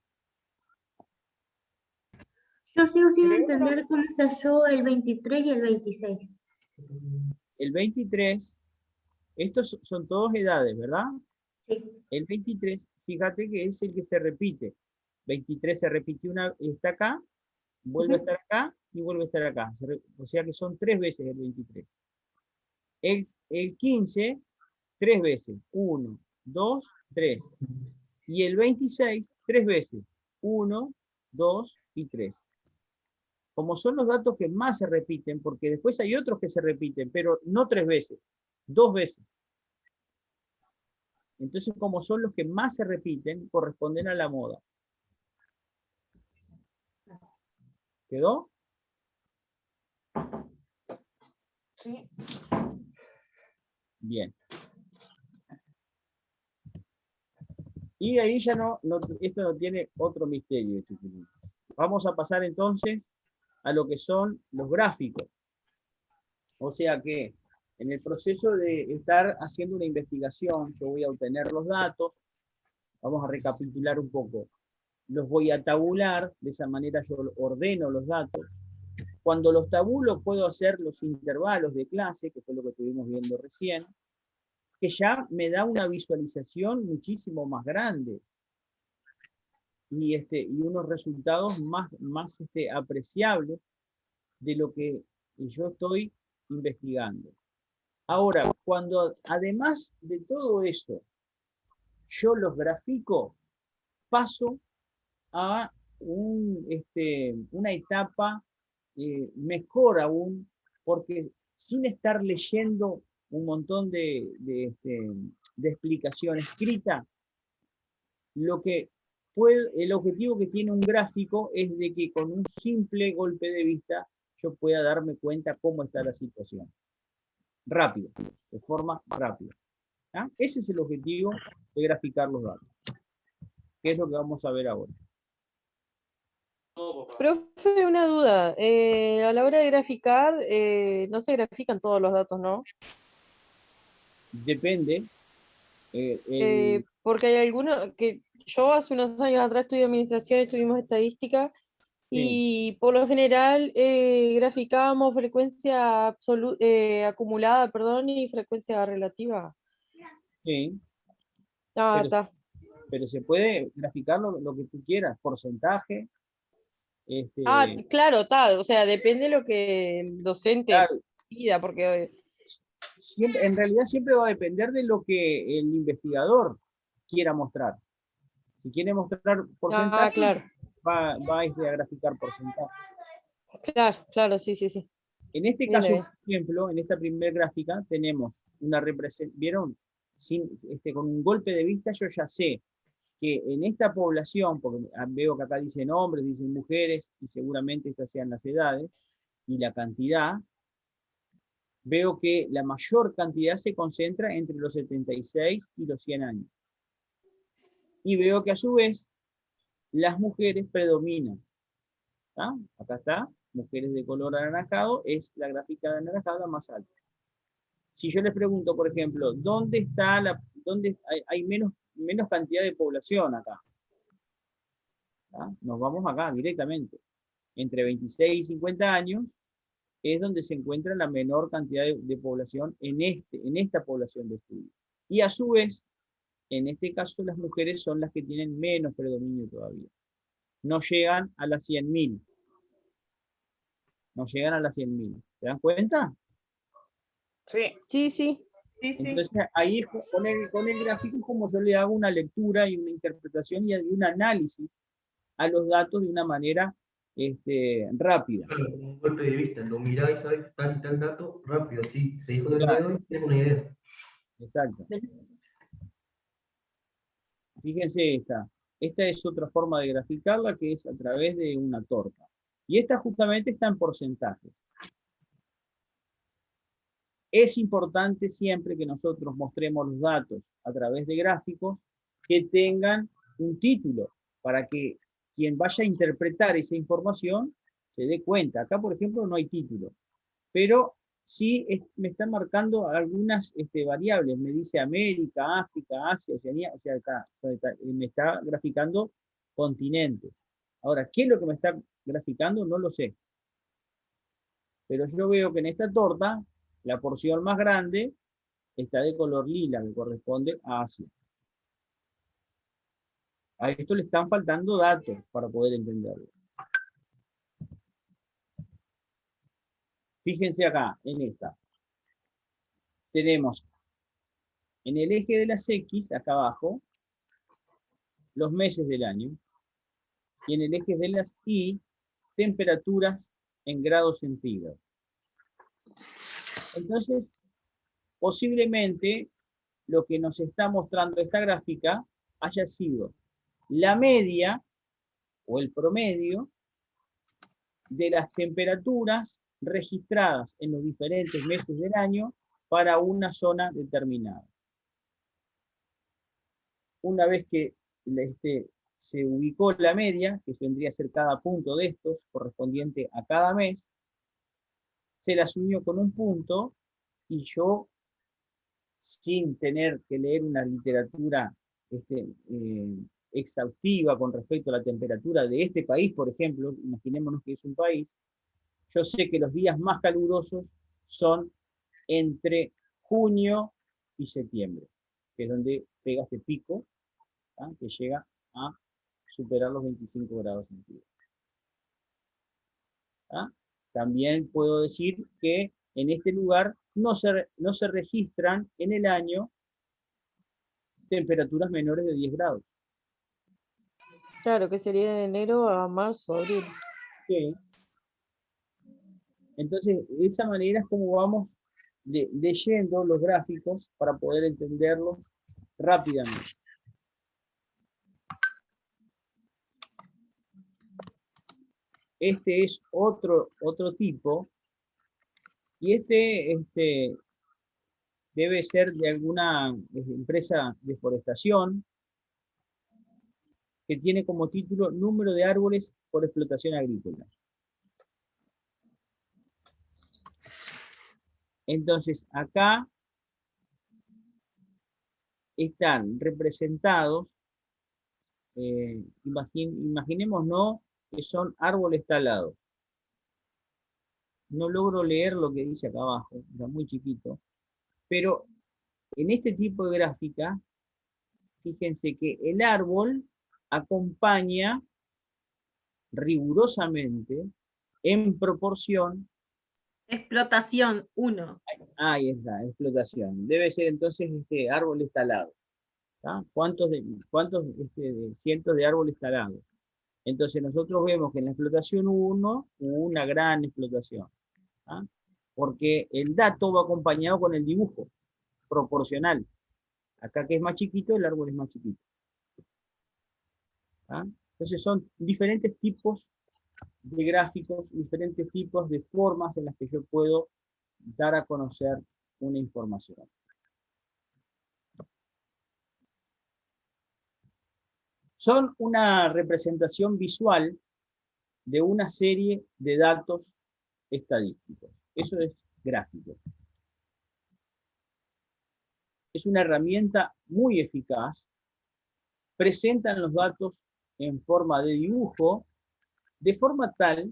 Yo sigo sin entender cómo se halló el 23 y el 26. El 23, estos son todos edades, ¿verdad? Sí. El 23, fíjate que es el que se repite. 23 se repite está acá, vuelve a estar acá y vuelve a estar acá. O sea que son 3 veces el 23. El 15, 3 veces. 1, 2, 3. Y el 26, 3 veces. 1, 2 y 3. Como son los datos que más se repiten, porque después hay otros que se repiten, pero no 3 veces, 2 veces. Entonces, como son los que más se repiten, corresponden a la moda. ¿Quedó? Sí. Bien. Y ahí ya esto no tiene otro misterio, chiquilitos. Vamos a pasar entonces a lo que son los gráficos. O sea que en el proceso de estar haciendo una investigación, yo voy a obtener los datos. Vamos a recapitular un poco. los voy a tabular, de esa manera yo ordeno los datos. Cuando los tabulo puedo hacer los intervalos de clase, que fue lo que estuvimos viendo recién, que ya me da una visualización muchísimo más grande y unos resultados más apreciables de lo que yo estoy investigando. Ahora, cuando además de todo eso, yo los grafico, paso a una etapa mejor aún, porque sin estar leyendo un montón de explicación escrita, el objetivo que tiene un gráfico es de que con un simple golpe de vista yo pueda darme cuenta cómo está la situación. Rápido, de forma rápida. ¿Ah? Ese es el objetivo de graficar los datos, que es lo que vamos a ver ahora. Profe, una duda. A la hora de graficar, no se grafican todos los datos, ¿no? Depende. Porque hay algunos que yo hace unos años atrás estudié administración, estuvimos estadística, y por lo general graficábamos frecuencia acumulada, perdón, y frecuencia relativa. Sí. Ah, está. Pero se puede graficar lo que tú quieras, porcentaje. Claro, está. O sea, depende de lo que el docente pida, porque en realidad siempre va a depender de lo que el investigador quiera mostrar. Si quiere mostrar porcentaje, claro. va a graficar porcentaje. Claro, sí. En este caso, por ejemplo, en esta primera gráfica tenemos una representación, ¿vieron? Con un golpe de vista yo ya sé que en esta población, porque veo que acá dicen hombres, dicen mujeres, y seguramente estas sean las edades, y la cantidad, veo que la mayor cantidad se concentra entre los 76 y los 100 años. Y veo que a su vez, las mujeres predominan. ¿Ah? Acá está, mujeres de color anaranjado, es la gráfica de anaranjada más alta. Si yo les pregunto, por ejemplo, ¿dónde hay menos cantidad de población acá? ¿Ah? Nos vamos acá directamente. Entre 26 y 50 años es donde se encuentra la menor cantidad de población en esta población de estudio. Y a su vez, en este caso, las mujeres son las que tienen menos predominio todavía. No llegan a las 100.000. No llegan a las 100.000. ¿Se dan cuenta? Sí. Entonces, ahí con el gráfico es como yo le hago una lectura y una interpretación y un análisis a los datos de una manera rápida. Claro, un golpe de vista, lo mirás y sabes que tal y tal dato, rápido, sí, se dijo el dedo y tienes una idea. Exacto. Fíjense esta es otra forma de graficarla, que es a través de una torta. Y esta justamente está en porcentajes. Es importante siempre que nosotros mostremos los datos a través de gráficos que tengan un título, para que quien vaya a interpretar esa información se dé cuenta. Acá, por ejemplo, no hay título, pero sí me están marcando algunas variables. Me dice América, África, Asia, Oceanía, o sea, acá me está graficando continentes. Ahora, ¿qué es lo que me está graficando? No lo sé. Pero yo veo que en esta torta, la porción más grande está de color lila, que corresponde a Asia. A esto le están faltando datos para poder entenderlo. Fíjense acá, en esta. Tenemos en el eje de las X, acá abajo, los meses del año. Y en el eje de las Y, temperaturas en grados centígrados. Entonces, posiblemente lo que nos está mostrando esta gráfica haya sido la media o el promedio de las temperaturas registradas en los diferentes meses del año para una zona determinada. Una vez que se ubicó la media, que vendría a ser cada punto de estos, correspondiente a cada mes, se las unió con un punto y yo, sin tener que leer una literatura exhaustiva con respecto a la temperatura de este país, por ejemplo, imaginémonos que es un país, yo sé que los días más calurosos son entre junio y septiembre, que es donde pega este pico, ¿tá? Que llega a superar los 25 grados centígrados. ¿Tá? También puedo decir que en este lugar no se registran en el año temperaturas menores de 10 grados. Claro, que sería de enero a marzo, abril. Sí. Entonces, de esa manera es como vamos leyendo los gráficos para poder entenderlos rápidamente. Este es otro tipo, y este debe ser de alguna empresa de forestación que tiene como título número de árboles por explotación agrícola. Entonces, acá están representados, imaginemos, ¿no?, que son árboles talados. No logro leer lo que dice acá abajo, está muy chiquito, pero en este tipo de gráfica, fíjense que el árbol acompaña rigurosamente, en proporción. Explotación 1. Ahí está, explotación. Debe ser entonces árboles talados. ¿Tá? ¿Cuántos cientos de árboles talados? Entonces nosotros vemos que en la explotación 1 hubo una gran explotación. ¿Tá? Porque el dato va acompañado con el dibujo, proporcional. Acá que es más chiquito, el árbol es más chiquito. ¿Tá? Entonces son diferentes tipos de gráficos, diferentes tipos de formas en las que yo puedo dar a conocer una información. Son una representación visual de una serie de datos estadísticos. Eso es gráfico. Es una herramienta muy eficaz. Presentan los datos en forma de dibujo, de forma tal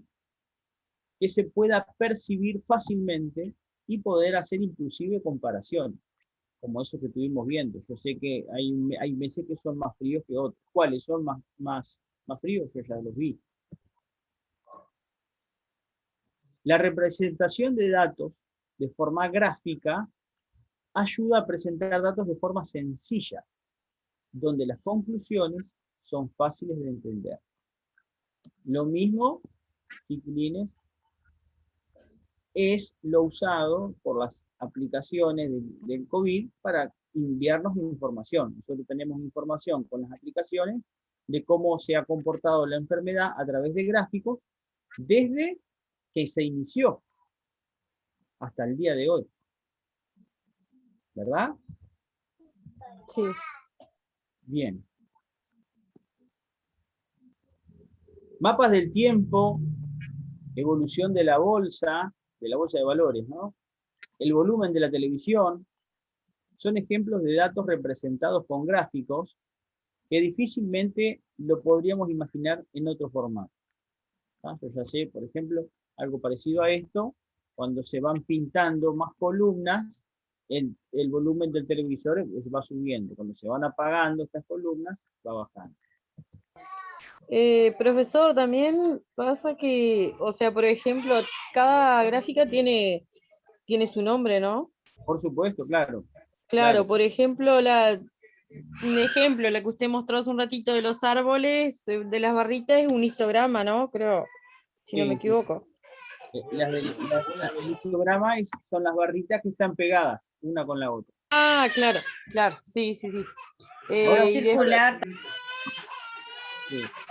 que se pueda percibir fácilmente y poder hacer inclusive comparaciones, como eso que estuvimos viendo. Yo sé que hay meses que son más fríos que otros. ¿Cuáles son más fríos? Yo ya los vi. La representación de datos de forma gráfica ayuda a presentar datos de forma sencilla, donde las conclusiones son fáciles de entender. Lo mismo, chiquilines, es lo usado por las aplicaciones del COVID para enviarnos información. Nosotros tenemos información con las aplicaciones de cómo se ha comportado la enfermedad a través de gráficos desde que se inició hasta el día de hoy. ¿Verdad? Sí. Bien. Mapas del tiempo, evolución de la bolsa de valores, ¿no? El volumen de la televisión, son ejemplos de datos representados con gráficos que difícilmente lo podríamos imaginar en otro formato. ¿Ah? Yo ya sé, por ejemplo, algo parecido a esto, cuando se van pintando más columnas, el volumen del televisor va subiendo. Cuando se van apagando estas columnas, va bajando. Profesor, también pasa que, o sea, por ejemplo, cada gráfica tiene su nombre, ¿no? Por supuesto, claro. Claro, por ejemplo, la que usted mostró hace un ratito de los árboles, de las barritas, es un histograma, ¿no? Creo, si no me equivoco. Las del histograma son las barritas que están pegadas una con la otra. Ah, claro, sí. Ahora circular.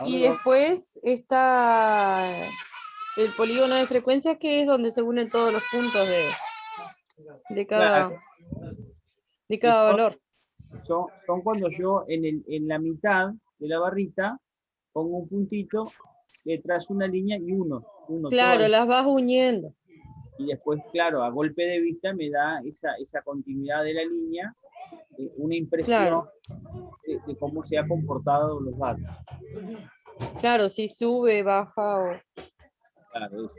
Y después está el polígono de frecuencias, que es donde se unen todos los puntos de cada valor. Son cuando yo en la mitad de la barrita pongo un puntito, detrás una línea y uno. Claro, las vas uniendo. y después, claro, a golpe de vista me da esa continuidad de la línea, una impresión de cómo se han comportado los datos. Claro, si sube, baja o... Claro, eso.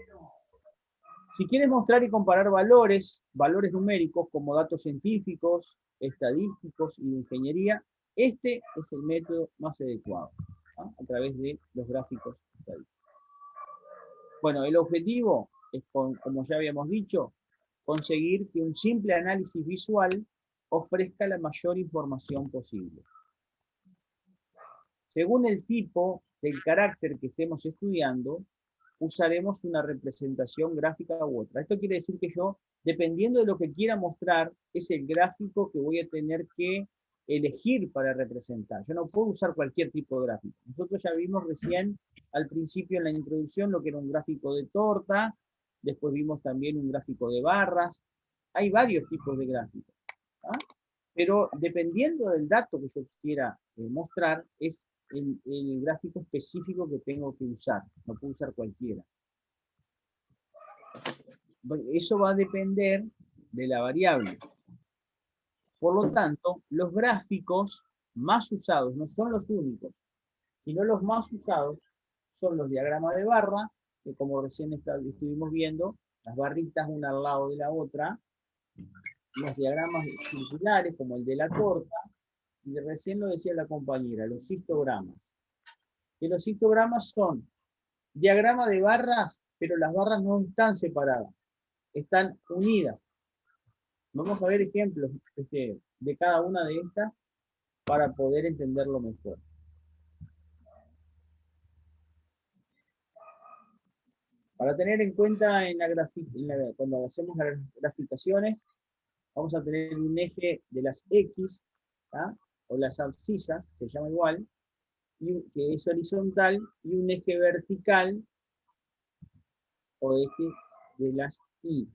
Si quieres mostrar y comparar valores numéricos como datos científicos, estadísticos y de ingeniería, este es el método más adecuado, ¿no? A través de los gráficos estadísticos. Bueno, el objetivo es, como ya habíamos dicho, conseguir que un simple análisis visual ofrezca la mayor información posible. Según el tipo del carácter que estemos estudiando, usaremos una representación gráfica u otra. Esto quiere decir que yo, dependiendo de lo que quiera mostrar, es el gráfico que voy a tener que elegir para representar. Yo no puedo usar cualquier tipo de gráfico. Nosotros ya vimos recién, al principio en la introducción, lo que era un gráfico de torta, después vimos también un gráfico de barras. Hay varios tipos de gráficos, ¿ah? Pero dependiendo del dato que yo quiera mostrar, es el gráfico específico que tengo que usar. No puedo usar cualquiera. Eso va a depender de la variable. Por lo tanto, los gráficos más usados no son los únicos, sino los más usados son los diagramas de barra, que como recién estuvimos viendo, las barritas una al lado de la otra, los diagramas circulares, como el de la torta, y recién lo decía la compañera, los histogramas. Que los histogramas son diagrama de barras, pero las barras no están separadas, están unidas. Vamos a ver ejemplos de cada una de estas para poder entenderlo mejor. Para tener en cuenta cuando hacemos las graficaciones, vamos a tener un eje de las X, ¿tá? O las abscisas, se llama igual, que es horizontal, y un eje vertical, o eje de las Y,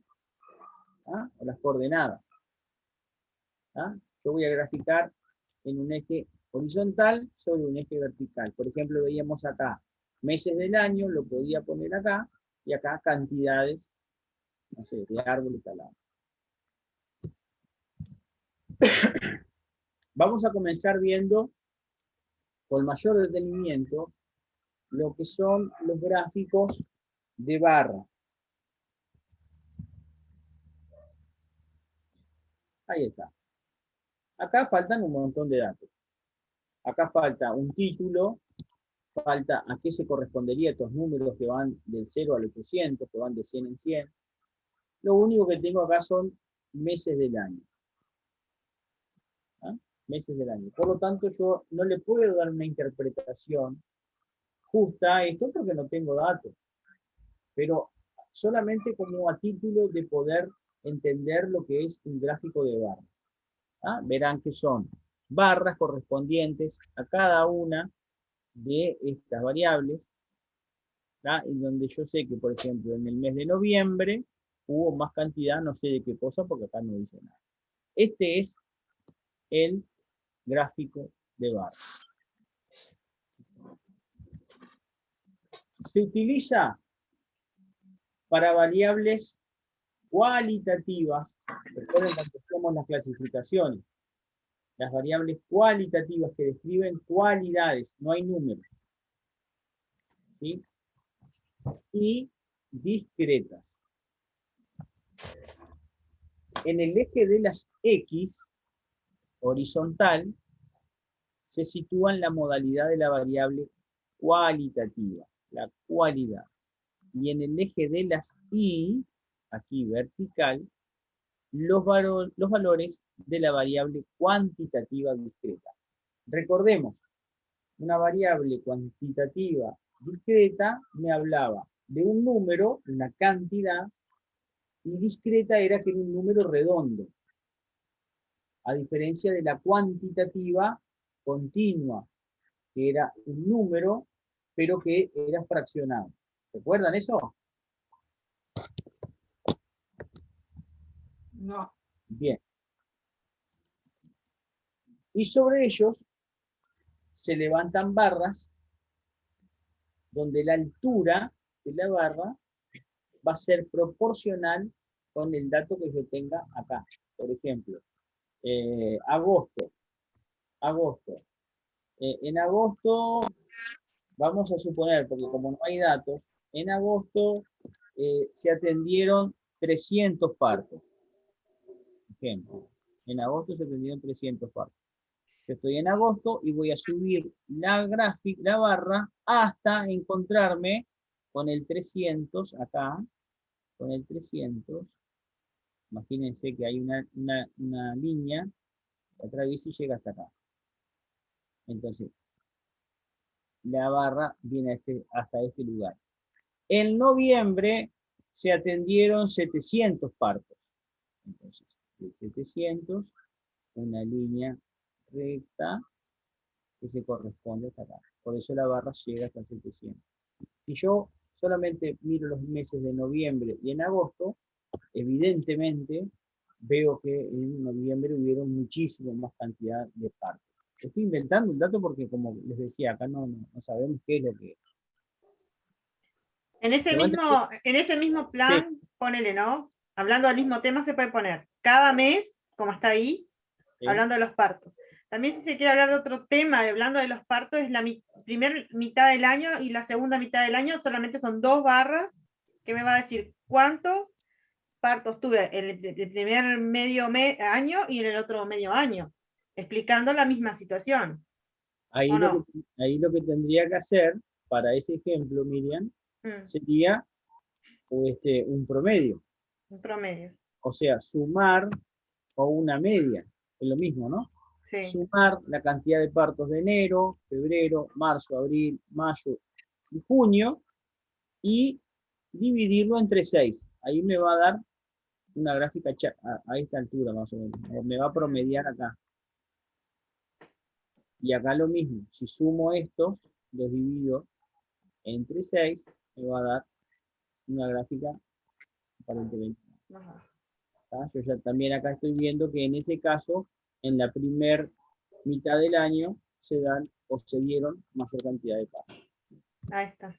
¿ah? O las coordenadas. ¿Ah? Yo voy a graficar en un eje horizontal sobre un eje vertical. Por ejemplo, veíamos acá meses del año, lo podía poner acá, y acá cantidades, no sé, de árboles talados. Vamos a comenzar viendo con mayor detenimiento lo que son los gráficos de barra. Ahí está. Acá faltan un montón de datos. Acá falta un título, falta a qué se correspondería estos números que van del 0 al 800, que van de 100 en 100. Lo único que tengo acá son meses del año. ¿Ah? Meses del año. Por lo tanto, yo no le puedo dar una interpretación justa a esto porque no tengo datos. Pero solamente como a título de poder entender lo que es un gráfico de barras. ¿Ah? Verán que son barras correspondientes a cada una de estas variables, ¿ah? En donde yo sé que, por ejemplo, en el mes de noviembre hubo más cantidad, no sé de qué cosa, porque acá no dice nada. Este es el gráfico de barras. Se utiliza para variables cualitativas. Recuerden cuando hacemos las clasificaciones. Las variables cualitativas que describen cualidades, no hay números. ¿Sí? Y discretas. En el eje de las X, horizontal, se sitúa en la modalidad de la variable cualitativa, la cualidad. Y en el eje de las Y, aquí vertical, los valores de la variable cuantitativa discreta. Recordemos, una variable cuantitativa discreta me hablaba de un número, una cantidad, y discreta era que era un número redondo, a diferencia de la cuantitativa continua, que era un número, pero que era fraccionado. ¿Recuerdan eso? No. Bien. Y sobre ellos se levantan barras donde la altura de la barra va a ser proporcional con el dato que yo tenga acá. Por ejemplo, agosto. En agosto, vamos a suponer, porque como no hay datos, en agosto se atendieron 300 partos. Ejemplo, en agosto se atendieron 300 partos. Yo estoy en agosto y voy a subir la gráfica, la barra, hasta encontrarme con el 300 acá, con el 300. Imagínense que hay una línea que atraviesa y llega hasta acá. Entonces, la barra viene hasta este lugar. En noviembre se atendieron 700 partos. Entonces, de 700, una línea recta que se corresponde hasta acá. Por eso la barra llega hasta 700. Si yo solamente miro los meses de noviembre y en agosto, evidentemente veo que en noviembre hubieron muchísimo más cantidad de partos. Estoy inventando un dato porque, como les decía, acá no sabemos qué es lo que es. En ese mismo plan, sí. Ponele, ¿no? Hablando del mismo tema, se puede poner cada mes, como está ahí, sí. Hablando de los partos. También si se quiere hablar de otro tema, hablando de los partos, es la primera mitad del año y la segunda mitad del año, solamente son 2 barras, que me va a decir cuántos partos tuve en el primer medio año y en el otro medio año, explicando la misma situación. Ahí lo que tendría que hacer, para ese ejemplo, Miriam, sería un promedio. Un promedio. O sea, sumar o una media, es lo mismo, ¿no? Sí. Sumar la cantidad de partos de enero, febrero, marzo, abril, mayo y junio y dividirlo entre 6. Ahí me va a dar una gráfica a esta altura más o menos. Me va a promediar acá. Y acá lo mismo. Si sumo estos, los divido entre 6, me va a dar una gráfica aparentemente. Yo ya también acá estoy viendo que en ese caso, en la primer mitad del año, se dieron mayor cantidad de partos. Ahí está.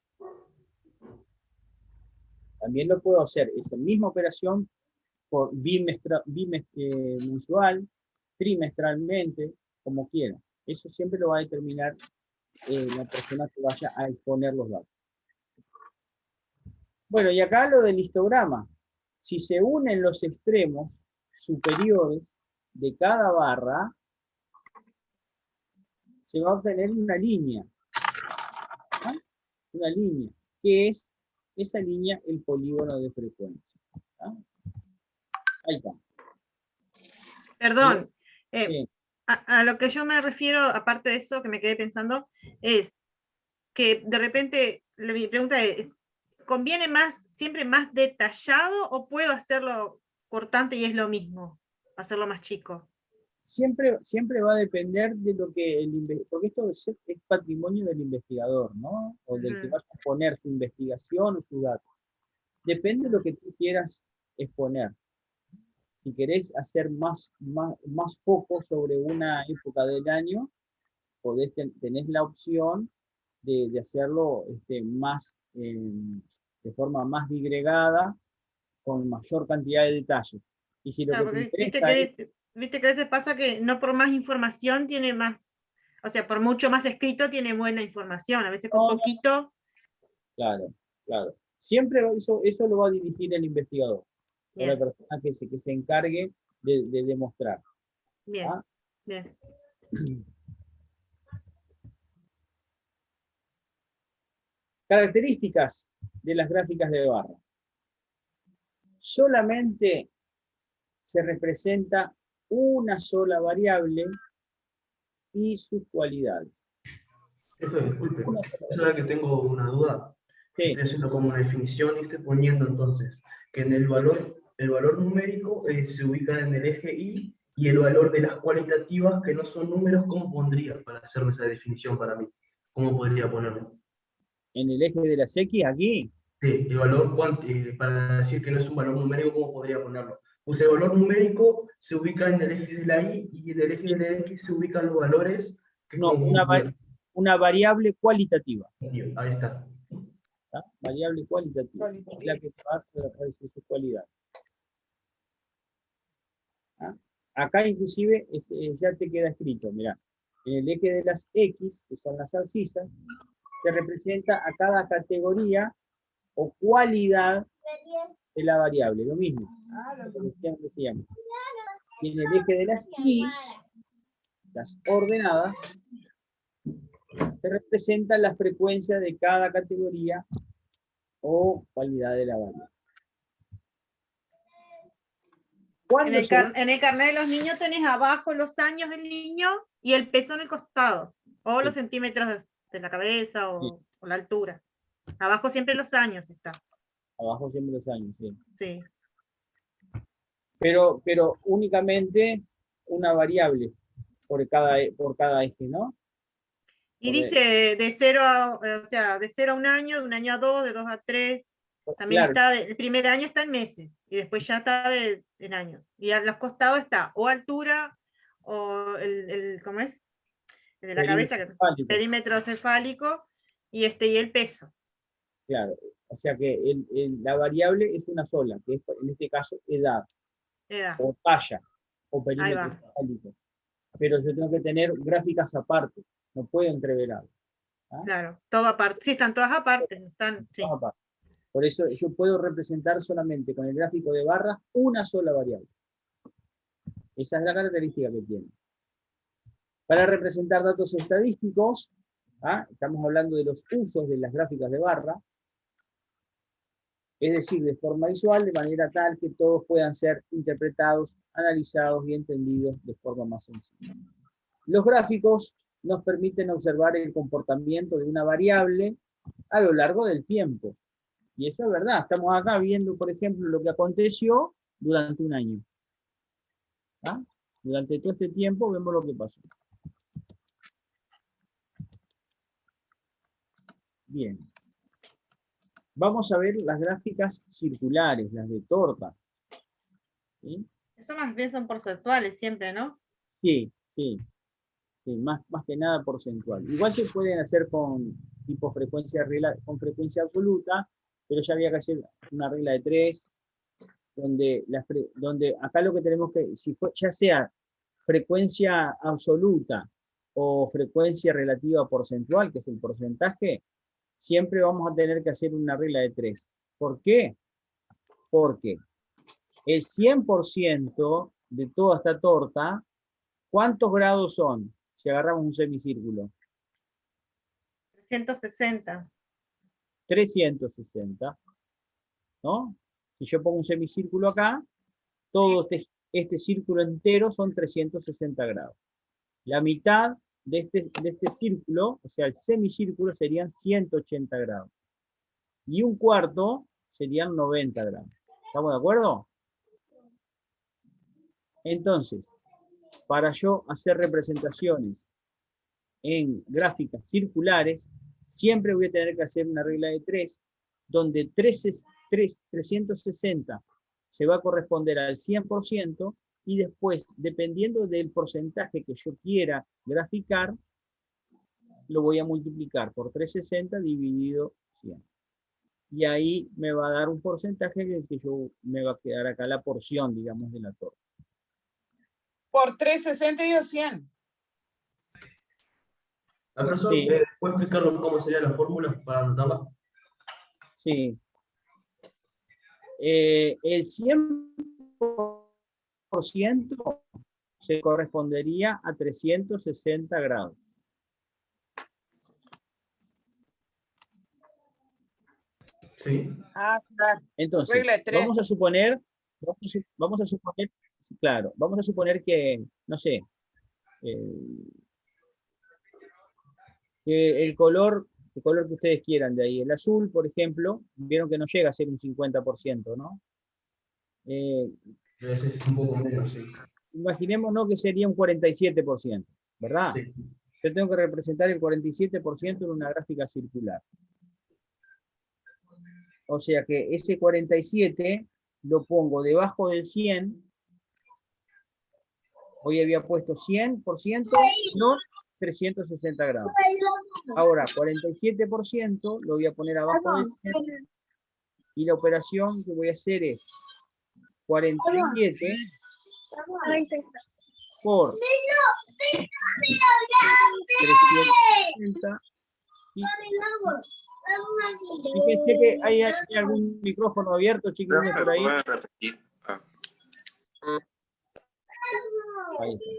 También lo puedo hacer, esa misma operación, por mensual, trimestralmente, como quiera. Eso siempre lo va a determinar la persona que vaya a exponer los datos. Bueno, y acá lo del histograma. Si se unen los extremos superiores de cada barra, se va a obtener una línea. ¿Ah? Una línea, que es esa línea el polígono de frecuencia. ¿Ah? Ahí está. Perdón. A lo que yo me refiero, aparte de eso que me quedé pensando, es que de repente, mi pregunta es, ¿conviene siempre más detallado o puedo hacerlo cortante y es lo mismo? Hacerlo más chico. Siempre va a depender de lo que porque esto es patrimonio del investigador, ¿no? O del que vaya a poner su investigación o su dato. Depende de lo que tú quieras exponer. Si querés hacer más foco sobre una época del año, tenés la opción de hacerlo de forma más digregada, con mayor cantidad de detalles. Y si lo que te interesa viste que a veces pasa que no por más información tiene más, o sea, por mucho más escrito tiene buena información, a veces con poquito. Claro. Siempre eso lo va a dirigir el investigador. Bien. O la persona que se encargue de demostrar. Bien, ¿ah? Bien. Características de las gráficas de barra. Solamente se representa una sola variable y sus cualidades. Jefe, disculpe, es hora que tengo una duda. Sí. Estoy haciendo como una definición y estoy poniendo entonces que en el valor numérico se ubica en el eje Y y el valor de las cualitativas que no son números, ¿cómo pondría para hacerme esa definición para mí? ¿Cómo podría ponerlo? ¿En el eje de las X aquí? Sí, el valor para decir que no es un valor numérico, ¿cómo podría ponerlo? Pues el valor numérico se ubica en el eje de la Y y en el eje de la X se ubican los valores que no, una variable cualitativa. Ahí está. ¿tá? Variable cualitativa, es la que va a decir su cualidad. ¿Ah? Acá inclusive ya te queda escrito, mirá, en el eje de las X, que son las abscisas, se representa a cada categoría o cualidad de la variable, lo mismo. Decíamos. Y en el eje de las Y, las ordenadas, se representa la frecuencia de cada categoría o cualidad de la variable. En el carnet de los niños tenés abajo los años del niño y el peso en el costado, o los centímetros de la cabeza o la altura. Abajo siempre los años está. Abajo siempre los años, sí. Sí. Pero únicamente una variable por cada eje, ¿no? Y dice de 0 a 1 año, de 1 año a 2, de 2 a 3. También claro. está, el primer año está en meses, y después ya está en años. Y a los costados está o altura, o ¿cómo es? El de la cabeza, perímetro cefálico, y el peso. Claro, o sea que la variable es una sola, que es en este caso edad. O talla, o perímetro cefálico. Pero yo tengo que tener gráficas aparte, no puedo entreverar. ¿Ah? Claro, todo aparte. Sí, están todas aparte. Sí. Aparte. Por eso yo puedo representar solamente con el gráfico de barras una sola variable. Esa es la característica que tiene. Para representar datos estadísticos, estamos hablando de los usos de las gráficas de barra, es decir, de forma visual, de manera tal que todos puedan ser interpretados, analizados y entendidos de forma más sencilla. Los gráficos nos permiten observar el comportamiento de una variable a lo largo del tiempo. Y eso es verdad, estamos acá viendo, por ejemplo, lo que aconteció durante un año. ¿Ah? Durante todo este tiempo vemos lo que pasó. Bien. Vamos a ver las gráficas circulares, las de torta. ¿Sí? Eso más bien son porcentuales siempre, ¿no? Sí, sí. Sí, más que nada porcentual. Igual se pueden hacer con tipo con frecuencia absoluta, pero ya había que hacer una regla de 3, donde acá lo que tenemos que, ya sea frecuencia absoluta o frecuencia relativa porcentual, que es el porcentaje, siempre vamos a tener que hacer una regla de 3. ¿Por qué? Porque el 100% de toda esta torta, ¿cuántos grados son? Si agarramos un semicírculo. 360. 360. ¿No? Si yo pongo un semicírculo acá, todo este círculo entero son 360 grados. La mitad de este círculo, o sea, el semicírculo, serían 180 grados. Y un cuarto serían 90 grados. ¿Estamos de acuerdo? Entonces, para yo hacer representaciones en gráficas circulares, siempre voy a tener que hacer una regla de 3, donde 360 se va a corresponder al 100%, y después, dependiendo del porcentaje que yo quiera graficar, lo voy a multiplicar por 360 dividido 100. Y ahí me va a dar un porcentaje que me va a quedar acá la porción, digamos, de la torta. Por 360 y 100. Profesor, Sí. ¿puede explicarlo cómo sería la fórmula para anotarla? Sí. El 100% se correspondería a 360 grados. Sí. Ah, claro. Entonces, Regla de 3. vamos a suponer, claro, vamos a suponer que, no sé, que el color que ustedes quieran de ahí, el azul, por ejemplo, vieron que no llega a ser un 50%, ¿no? Debe ser un poco menos, sí. Imaginémonos que sería un 47%, ¿verdad? Sí. Yo tengo que representar el 47% en una gráfica circular. O sea que ese 47 lo pongo debajo del 100. Hoy había puesto 100%, 360 grados. Ahora, 47% lo voy a poner abajo del 100, y la operación que voy a hacer es 47 por 360. Fíjense que hay algún micrófono abierto, chiquillos, por ahí. Ahí está.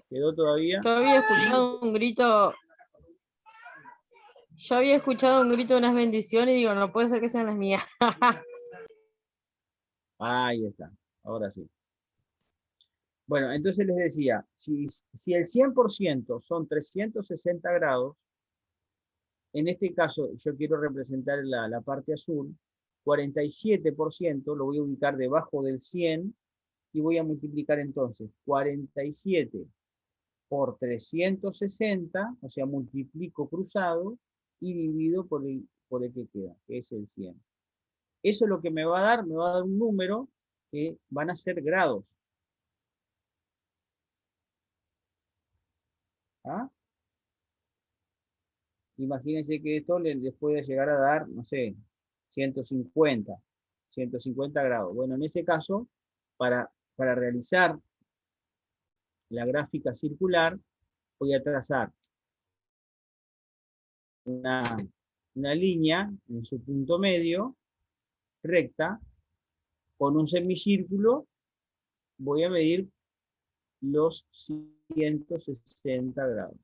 ¿Quedó todavía? Yo había escuchado un grito. Yo había escuchado un grito de unas bendiciones y digo, no puede ser que sean las mías. Ahí está, ahora sí. Bueno, entonces les decía, si el 100% son 360 grados, en este caso yo quiero representar la parte azul, 47% lo voy a ubicar debajo del 100 y voy a multiplicar entonces 47 por 360, o sea, multiplico cruzado y divido por el que queda, que es el 100. Eso es lo que me va a dar un número que van a ser grados. ¿Ah? Imagínense que esto les puede llegar a dar, no sé, 150 grados. Bueno, en ese caso, para realizar la gráfica circular, voy a trazar una línea en su punto medio, recta, con un semicírculo, voy a medir los 160 grados.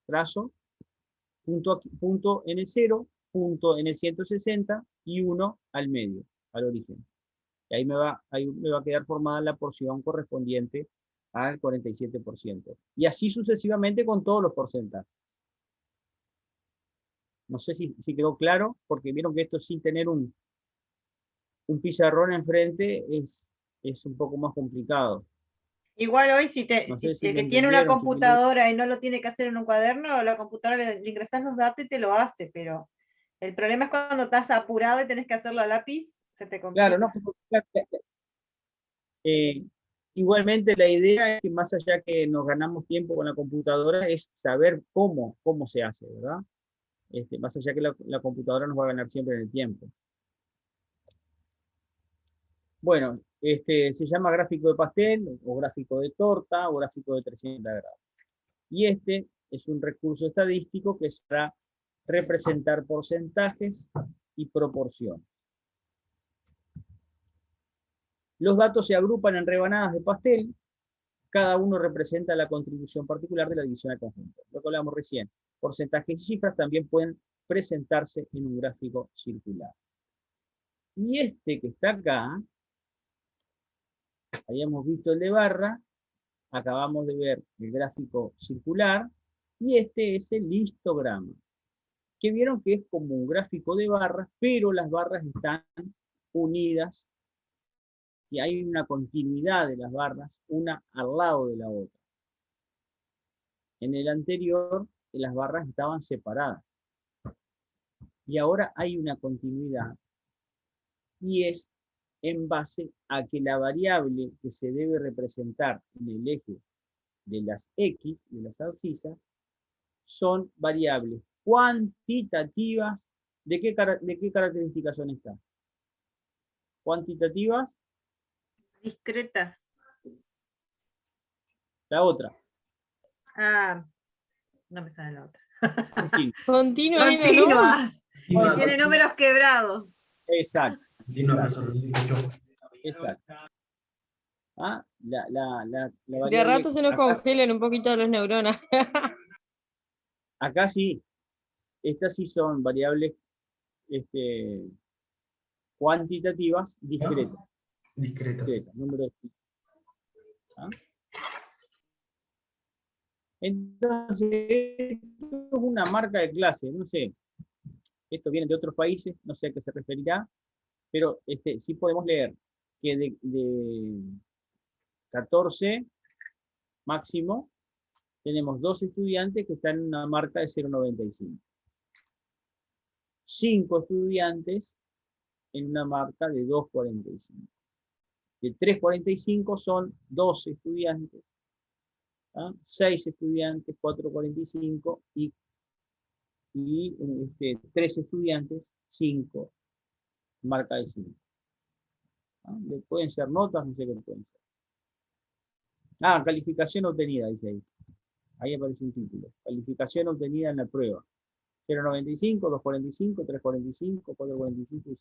Trazo, punto en el 0, punto en el 160 y 1 al medio, al origen. Y ahí me va a quedar formada la porción correspondiente al 47%. Y así sucesivamente con todos los porcentajes. No sé si quedó claro, porque vieron que esto sin tener un pizarrón enfrente es un poco más complicado. Igual hoy, si No sé si el me que tiene una entendieron, computadora y no lo tiene que hacer en un cuaderno, la computadora le ingresas los datos y te lo hace, pero el problema es cuando estás apurado y tenés que hacerlo a lápiz, se te complica. Claro, no, igualmente la idea es que más allá que nos ganamos tiempo con la computadora, es saber cómo se hace, ¿verdad? Más allá que la computadora nos va a ganar siempre en el tiempo. Bueno, se llama gráfico de pastel, o gráfico de torta, o gráfico de 360 grados. Y este es un recurso estadístico que es para representar porcentajes y proporciones. Los datos se agrupan en rebanadas de pastel, cada uno representa la contribución particular de la división al conjunto. Lo que hablamos recién, porcentajes y cifras también pueden presentarse en un gráfico circular. Y este que está acá, habíamos visto el de barra, acabamos de ver el gráfico circular, y este es el histograma, que vieron que es como un gráfico de barras, pero las barras están unidas, y hay una continuidad de las barras, una al lado de la otra. En el anterior, las barras estaban separadas, y ahora hay una continuidad, y es en base a que la variable que se debe representar en el eje de las X, de las abscisas, son variables cuantitativas. ¿De qué características son estas? Cuantitativas. Discretas. La otra. Ah, no me sale la otra. Continuas. Que tiene números quebrados. Exacto. Exacto. ¿Ah? La De rato se nos congelan un poquito las neuronas. Acá sí. Estas sí son variables cuantitativas discretas. Discretas. Número de... ¿Ah? Entonces, esto es una marca de clase, no sé. Esto viene de otros países, no sé a qué se referirá, pero sí podemos leer que de 14 máximo, tenemos 2 estudiantes que están en una marca de 0,95. 5 estudiantes en una marca de 2,45. De 3.45 son 12 estudiantes, 6 estudiantes, 4.45 y 3 estudiantes, 5, marca de 5. Pueden ser notas, no sé qué pueden ser. Calificación obtenida, dice ahí. Ahí aparece un título. Calificación obtenida en la prueba. 0.95, 2.45, 3.45, 4.45 y 5.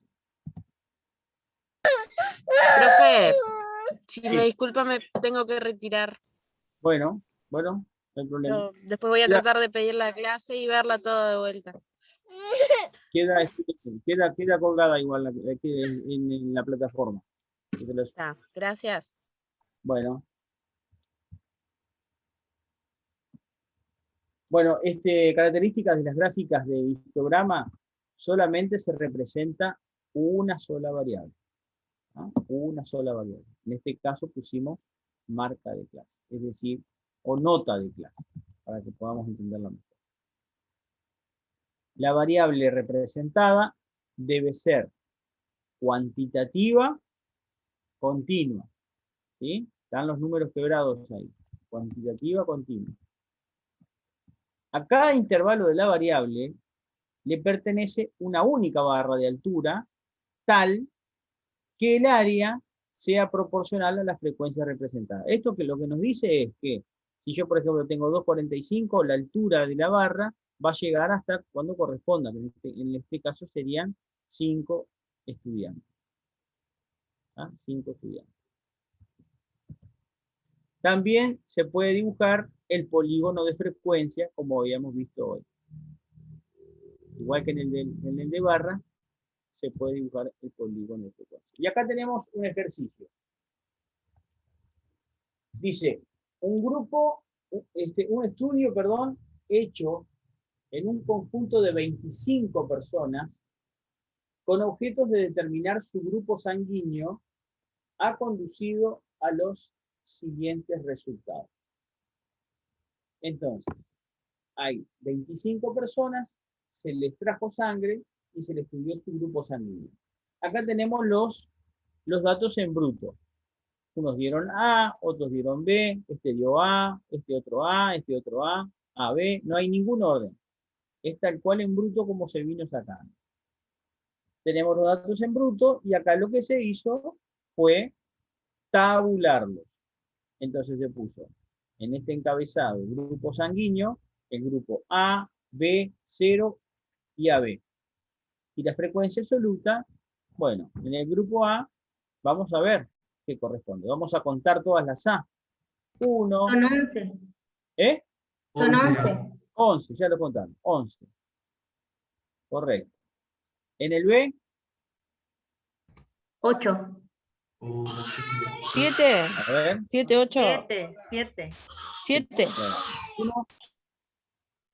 Profe, si Sí. me disculpa, me tengo que retirar. Bueno, no hay problema. Después voy a tratar de pedir la clase y verla toda de vuelta. Queda colgada igual en la plataforma. Gracias. Bueno, características de las gráficas de histograma, solamente se representa una sola variable. Una sola variable. En este caso pusimos marca de clase, es decir, o nota de clase, para que podamos entenderla mejor. La variable representada debe ser cuantitativa, continua. ¿Sí? Están los números quebrados ahí. Cuantitativa, continua. A cada intervalo de la variable le pertenece una única barra de altura, tal que el área sea proporcional a la frecuencia representada. Esto que lo que nos dice es que si yo, por ejemplo, tengo 2.45, la altura de la barra va a llegar hasta cuando corresponda, que en este caso serían 5 estudiantes. 5 estudiantes. También se puede dibujar el polígono de frecuencia, como habíamos visto hoy. Igual que en el de barras, se puede dibujar el polígono de frecuencia. Y acá tenemos un ejercicio. Dice, un estudio, hecho en un conjunto de 25 personas, con objetos de determinar su grupo sanguíneo, ha conducido a los siguientes resultados. Entonces, hay 25 personas, se les trajo sangre y se les estudió su grupo sanguíneo. Acá tenemos los datos en bruto. Unos dieron A, otros dieron B, este dio A, este otro A, este otro A, A, B. No hay ningún orden. Es tal cual en bruto como se vino sacando. Tenemos los datos en bruto y acá lo que se hizo fue tabularlos. Entonces se puso en este encabezado el grupo sanguíneo, el grupo A, B, 0 y AB. Y la frecuencia absoluta, bueno, en el grupo A, vamos a ver qué corresponde. Vamos a contar todas las A. 1. Son 11. ¿Eh? Son 11. 11, ya lo contamos. 11. Correcto. En el B. 8. 7. A ver. 7, 8. 7. 7. 1,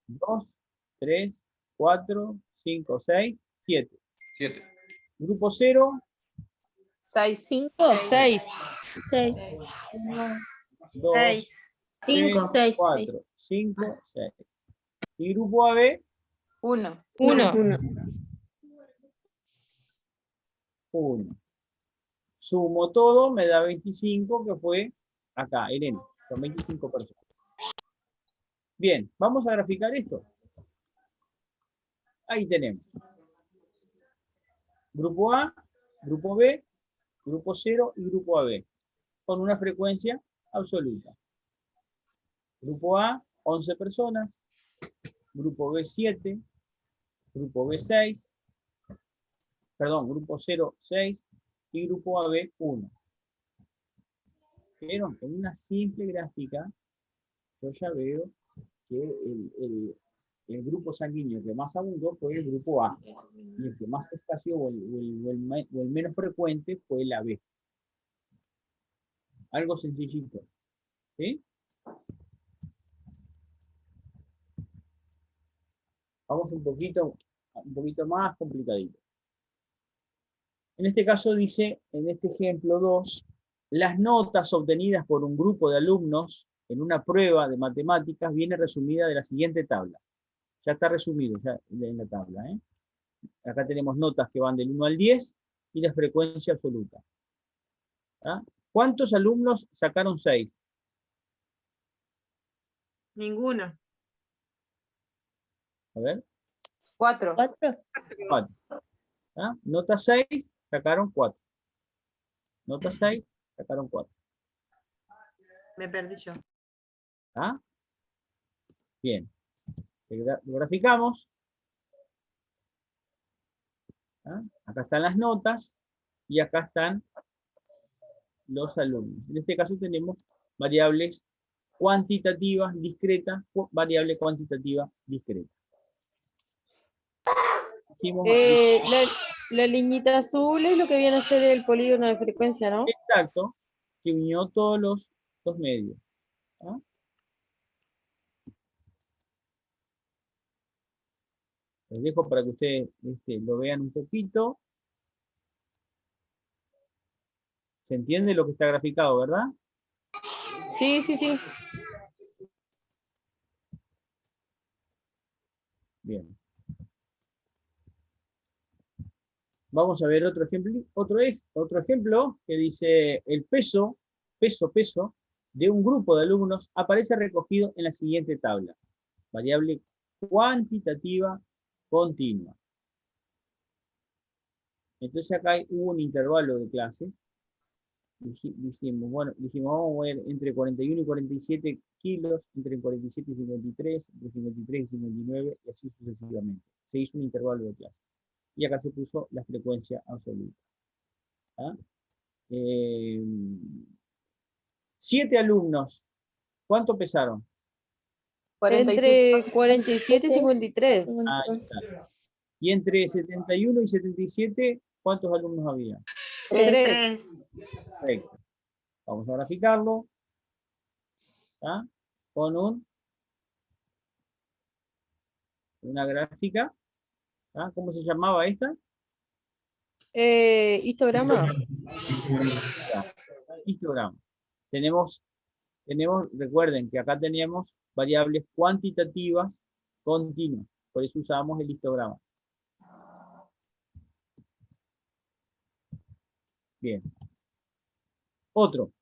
2, 3, 4, 5, 6, 7. 7. Grupo 0. 6. 5. 6. 6. 1, 2, 6. 5. 3, 4, 5, 6. Y grupo AB. 1. 1. Sumo todo, me da 25, que fue acá, el N. Son 25 personas. Bien, vamos a graficar esto. Ahí tenemos. Grupo A, grupo B, grupo 0 y grupo AB. Con una frecuencia absoluta. Grupo A, 11 personas. Grupo B, 7. Grupo B, 6. Perdón, grupo 0, 6. Y grupo AB, 1. Pero en una simple gráfica, yo ya veo que el grupo sanguíneo que más abundó fue el grupo A. Y el que más escaseó o el menos frecuente fue el AB. Algo sencillito. ¿Sí? Vamos un poquito más complicadito. En este caso dice, en este ejemplo 2, las notas obtenidas por un grupo de alumnos en una prueba de matemáticas viene resumida de la siguiente tabla. Ya está resumido ya en la tabla. Acá tenemos notas que van del 1 al 10 y la frecuencia absoluta. ¿Cuántos alumnos sacaron 6? Ninguno. A ver. 4. 4. ¿Ah? Nota 6, sacaron 4. Nota 6, sacaron 4. Me perdí yo. ¿Ah? Bien. Lo graficamos. ¿Ah? Acá están las notas y acá están los alumnos. En este caso tenemos variables cuantitativas discretas, variable cuantitativa discreta. La liñita azul es lo que viene a ser el polígono de frecuencia, ¿no? Exacto, que unió todos los medios. ¿Ah? Les dejo para que ustedes lo vean un poquito. ¿Se entiende lo que está graficado, verdad? Sí, sí, sí. Bien. Vamos a ver otro ejemplo que dice el peso de un grupo de alumnos aparece recogido en la siguiente tabla. Variable cuantitativa continua. Entonces acá hubo un intervalo de clases. Dijimos, vamos a ver entre 41 y 47 kilos, entre 47 y 53, entre 53 y 59, y así sucesivamente. Se hizo un intervalo de clases. Y acá se puso la frecuencia absoluta. ¿Ah? 7 alumnos, ¿cuánto pesaron? 45. Entre 47 y 53. Ahí está. Y entre 71 y 77, ¿cuántos alumnos había? 3. Perfecto. Vamos a graficarlo. ¿Ah? Con una gráfica. ¿Ah? ¿Cómo se llamaba esta? Histograma. Histograma. Tenemos, recuerden que acá teníamos variables cuantitativas continuas. Por eso usamos el histograma. Bien. Otro.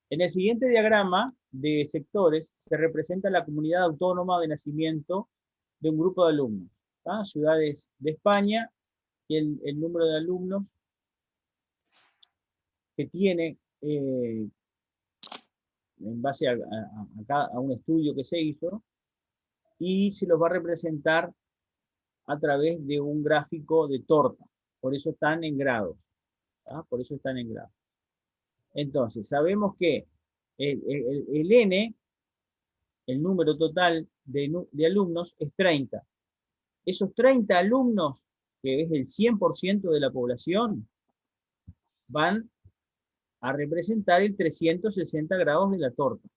En el siguiente diagrama de sectores se representa la comunidad autónoma de nacimiento de un grupo de alumnos. ¿Ah? Ciudades de España y el número de alumnos que tiene en base a un estudio que se hizo, y se los va a representar a través de un gráfico de torta. Por eso están en grados. ¿Ah? Por eso están en grados. Entonces, sabemos que el N, el número total de alumnos, es 30. Esos 30 alumnos, que es el 100% de la población, van a representar el 360 grados de la torta.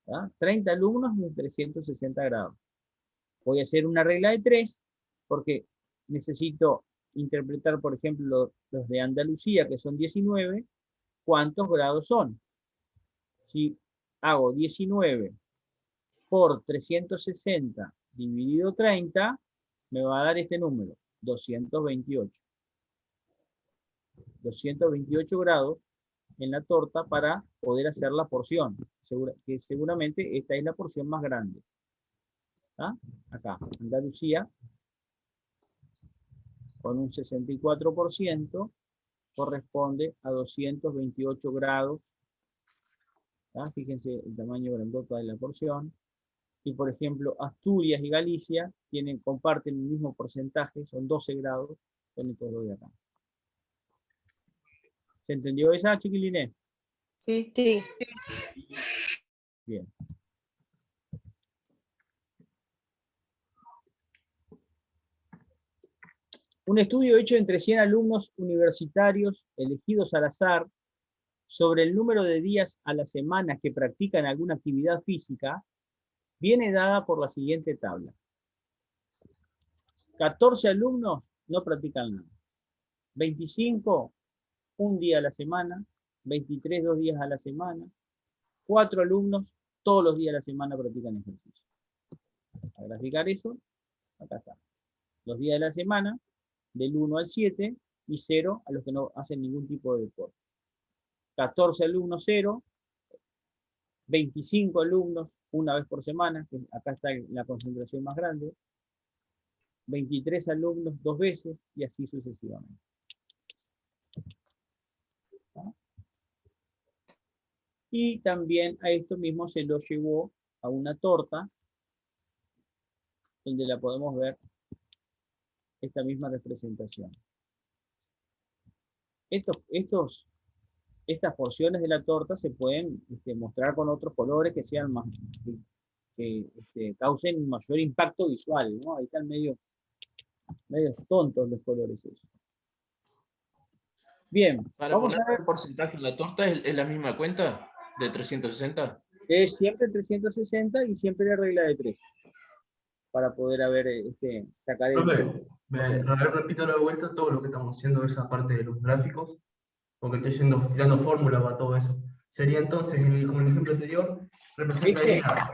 ¿Ah? 30 alumnos en 360 grados. Voy a hacer una regla de 3, porque necesito interpretar, por ejemplo, los de Andalucía, que son 19, ¿cuántos grados son? Si hago 19 por 360 dividido 30, me va a dar este número, 228. 228 grados en la torta para poder hacer la porción. Que seguramente esta es la porción más grande. ¿Ah? Acá, Andalucía, con un 64%, corresponde a 228 grados. ¿Ah? Fíjense el tamaño grandota de la porción. Y por ejemplo, Asturias y Galicia comparten el mismo porcentaje, son 12 grados, con estos dos de acá. ¿Se entendió esa, chiquilines? Sí. Sí. Bien. Un estudio hecho entre 100 alumnos universitarios elegidos al azar sobre el número de días a la semana que practican alguna actividad física viene dada por la siguiente tabla. 14 alumnos no practican nada. 25, un día a la semana. 23, 2 días a la semana. 4 alumnos, todos los días a la semana practican ejercicio. A graficar eso, acá está. Los días de la semana, del 1 al 7, y 0 a los que no hacen ningún tipo de deporte. 14 alumnos, 0, 25 alumnos, una vez por semana, que acá está la concentración más grande, 23 alumnos 2 veces, y así sucesivamente. ¿Ah? Y también a esto mismo se lo llevó a una torta, donde la podemos ver esta misma representación. Estas porciones de la torta se pueden mostrar con otros colores que sean más, que causen mayor impacto visual, ¿no? Ahí están medio tontos los colores esos. Bien, Para vamos poner a ver. el porcentaje en la torta, ¿es la misma cuenta de 360? Es siempre 360 y siempre la regla de 3. Para poder sacar el... Profe, repito de vuelta todo lo que estamos haciendo, esa parte de los gráficos, porque estoy tirando fórmulas para todo eso. Sería entonces, como en el ejemplo anterior, representaría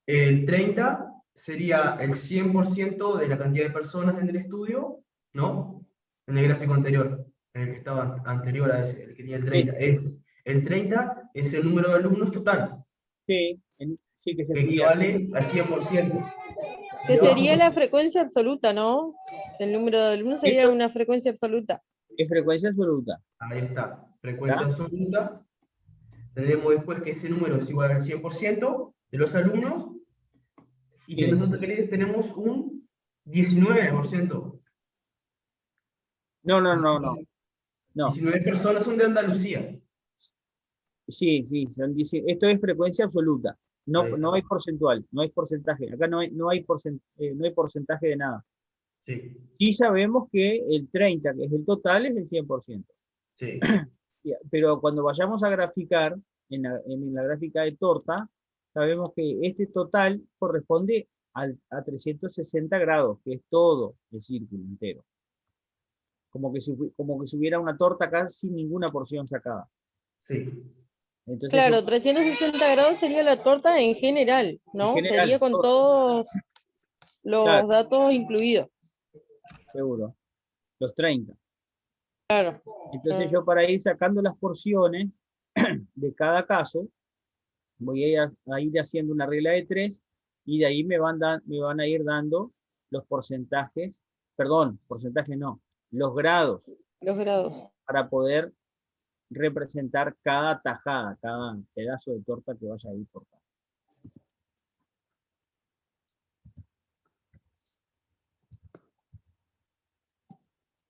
el 30, sería el 100% de la cantidad de personas en el estudio, ¿no? En el gráfico anterior, en el que estaba anterior a ese, el que tenía el 30. El 30 es el número de alumnos total. Sí, sí que equivale al 100%. Que sería la frecuencia absoluta, ¿no? El número de alumnos sería una frecuencia absoluta. Es frecuencia absoluta. Ahí está, frecuencia absoluta. Tenemos después que ese número es igual al 100% de los alumnos, y que nosotros tenemos un 19%. No. 19 personas son de Andalucía. Sí, esto es frecuencia absoluta. No hay porcentual, no hay porcentaje. Acá no hay porcentaje de nada. Sí. Y sabemos que el 30, que es el total, es el 100%. Sí. Pero cuando vayamos a graficar, en la gráfica de torta, sabemos que este total corresponde a 360 grados, que es todo el círculo entero. Como que si hubiera una torta acá sin ninguna porción sacada. Sí. Entonces, claro, 360 grados sería la torta en general, ¿no? En general, sería con todos los datos incluidos. Seguro. Los 30. Claro. Entonces yo, para ir sacando las porciones de cada caso, voy a ir haciendo una regla de 3, y de ahí me van a ir dando los porcentajes, los grados. Los grados. Para poder representar cada tajada, cada pedazo de torta que vaya a ir por acá.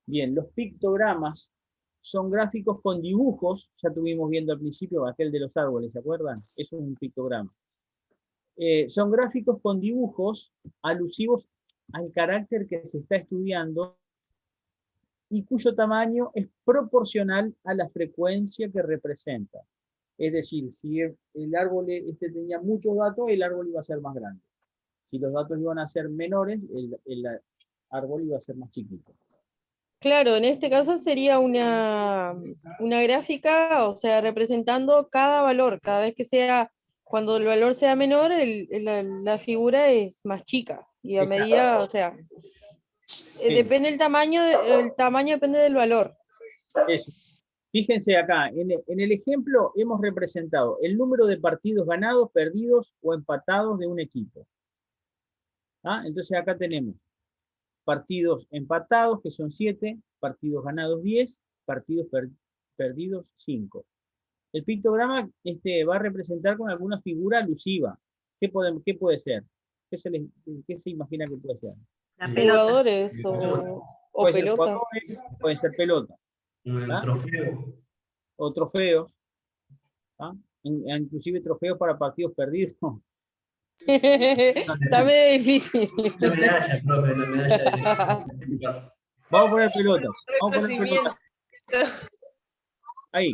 Bien, los pictogramas son gráficos con dibujos. Ya estuvimos viendo al principio aquel de los árboles, ¿se acuerdan? Eso es un pictograma. Son gráficos con dibujos alusivos al carácter que se está estudiando y cuyo tamaño es proporcional a la frecuencia que representa. Es decir, si el árbol tenía muchos datos, el árbol iba a ser más grande. Si los datos iban a ser menores, el árbol iba a ser más chiquito. Claro, en este caso sería una gráfica, o sea, representando cada valor. Cada vez que sea, cuando el valor sea menor, la figura es más chica. Y a medida, o sea, depende el tamaño depende del valor. Eso. Fíjense acá, en el ejemplo hemos representado el número de partidos ganados, perdidos o empatados de un equipo. Entonces acá tenemos partidos empatados, que son 7, partidos ganados 10, partidos perdidos 5. El pictograma va a representar con alguna figura alusiva. ¿Qué puede ser? ¿Qué se imagina que puede ser? Jugadores o pelotas. Pueden ser pelotas. O trofeos. Inclusive trofeos para partidos perdidos. Está medio difícil. La medalla, profe, la medalla. Vamos a poner pelotas. Ahí.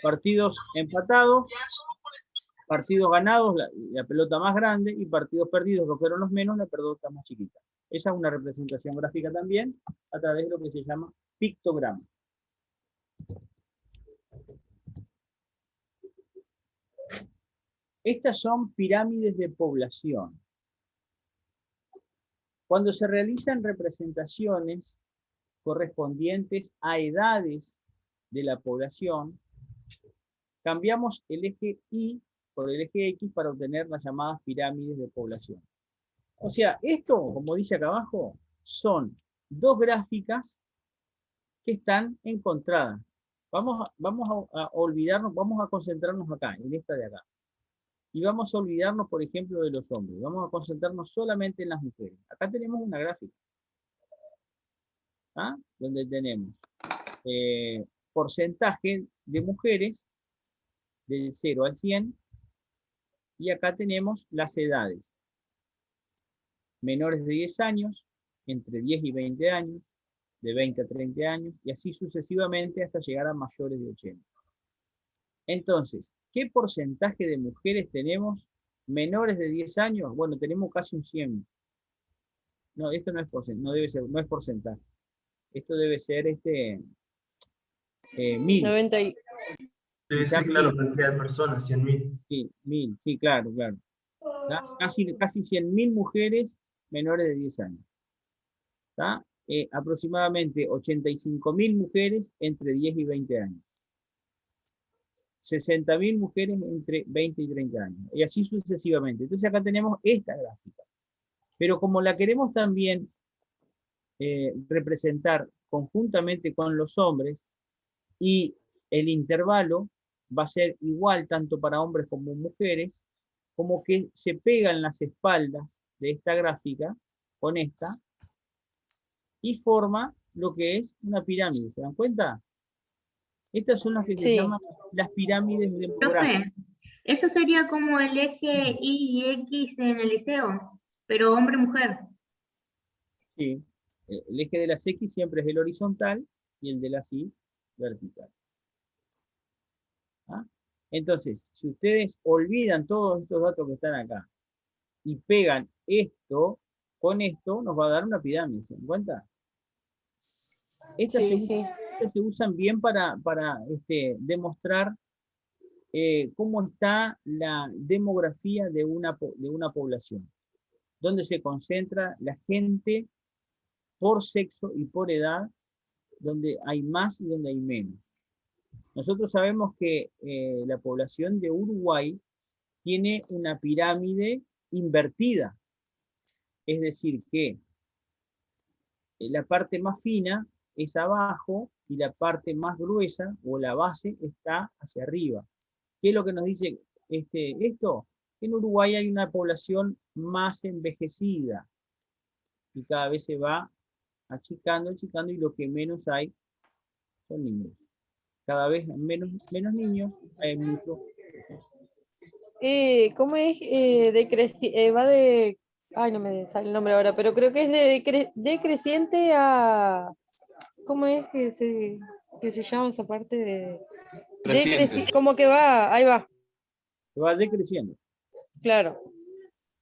Partidos empatados, partidos ganados, la pelota más grande, y partidos perdidos, que fueron los menos, la pelota más chiquita. Esa es una representación gráfica también, a través de lo que se llama pictograma. Estas son pirámides de población. Cuando se realizan representaciones correspondientes a edades de la población, cambiamos el eje Y por el eje X para obtener las llamadas pirámides de población. O sea, esto, como dice acá abajo, son dos gráficas que están encontradas. Vamos a olvidarnos, vamos a concentrarnos acá, en esta de acá. Y vamos a olvidarnos, por ejemplo, de los hombres. Vamos a concentrarnos solamente en las mujeres. Acá tenemos una gráfica, ¿ah? Donde tenemos porcentaje de mujeres del 0 al 100. Y acá tenemos las edades. Menores de 10 años, entre 10 y 20 años, de 20 a 30 años, y así sucesivamente hasta llegar a mayores de 80. Entonces, ¿qué porcentaje de mujeres tenemos menores de 10 años? Bueno, tenemos casi un 100. No, esto no es porcentaje, no debe ser, no es porcentaje. Esto debe ser 1000. 90 Debe ser, claro, cantidad de personas, 100.000. Sí, 1000, sí, claro, claro. Casi 100.000 mujeres menores de 10 años. ¿Está? Aproximadamente 85.000 mujeres entre 10 y 20 años. 60.000 mujeres entre 20 y 30 años. Y así sucesivamente. Entonces acá tenemos esta gráfica. Pero como la queremos también representar conjuntamente con los hombres, y el intervalo va a ser igual tanto para hombres como mujeres, como que se pegan las espaldas de esta gráfica con esta, y forma lo que es una pirámide. ¿Se dan cuenta? Estas son las que se llaman las pirámides demográficas. Eso sería como el eje Y y X en el liceo, pero hombre-mujer. Sí, el eje de las X siempre es el horizontal y el de las Y vertical. ¿Ah? Entonces, si ustedes olvidan todos estos datos que están acá y pegan esto con esto, nos va a dar una pirámide. ¿Se dan cuenta? Estas se usan bien para demostrar cómo está la demografía de una población, donde se concentra la gente por sexo y por edad, donde hay más y donde hay menos. Nosotros sabemos que la población de Uruguay tiene una pirámide invertida, es decir, que la parte más fina es abajo y la parte más gruesa o la base está hacia arriba. ¿Qué es lo que nos dice esto? En Uruguay hay una población más envejecida y cada vez se va achicando y lo que menos hay son niños. Cada vez menos niños, hay mucho. ¿Cómo es? Va de... Ay, no me sale el nombre ahora, pero creo que es decreciente a... ¿Cómo es que se llama esa parte de...? Como que va, ahí va. Va decreciendo. Claro.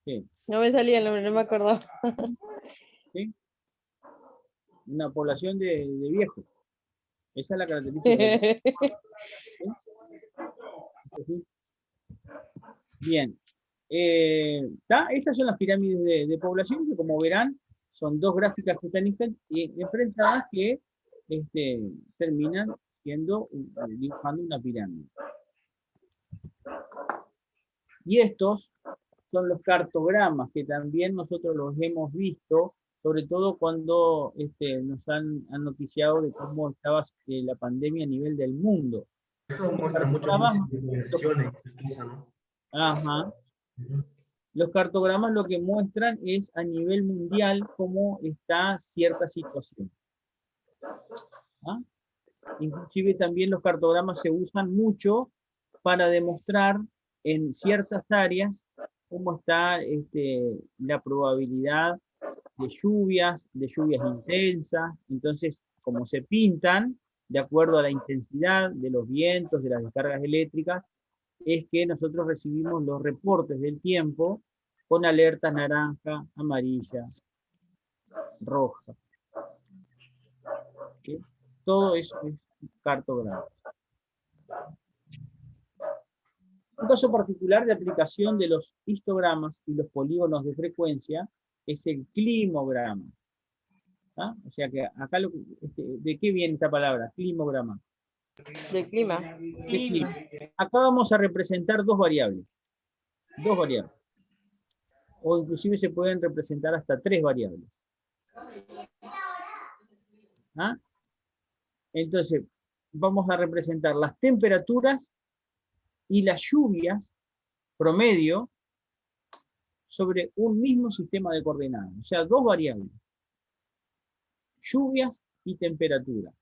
Sí. No me salía el nombre, no me acordaba. ¿Sí? Una población de viejos. Esa es la característica. ¿Sí? Bien. Estas son las pirámides de población, que como verán, son dos gráficas que están enfrentadas que terminan dibujando una pirámide. Y estos son los cartogramas, que también nosotros los hemos visto, sobre todo cuando nos han noticiado de cómo estaba la pandemia a nivel del mundo. Eso muestra muchas investigaciones, ¿no? Ajá. Los cartogramas lo que muestran es a nivel mundial cómo está cierta situación. ¿Ah? Inclusive también los cartogramas se usan mucho para demostrar en ciertas áreas cómo está la probabilidad de lluvias intensas. Entonces, como se pintan de acuerdo a la intensidad de los vientos, de las descargas eléctricas, es que nosotros recibimos los reportes del tiempo con alertas naranja, amarilla, roja. ¿Sí? Todo eso es cartograma. Un caso particular de aplicación de los histogramas y los polígonos de frecuencia es el climograma. ¿Ah? O sea que acá, ¿de qué viene esta palabra? Climograma. Del clima. Acá vamos a representar dos variables. Dos variables. O inclusive se pueden representar hasta tres variables. ¿Ah? Entonces, vamos a representar las temperaturas y las lluvias promedio sobre un mismo sistema de coordenadas. O sea, dos variables. Lluvias y temperatura.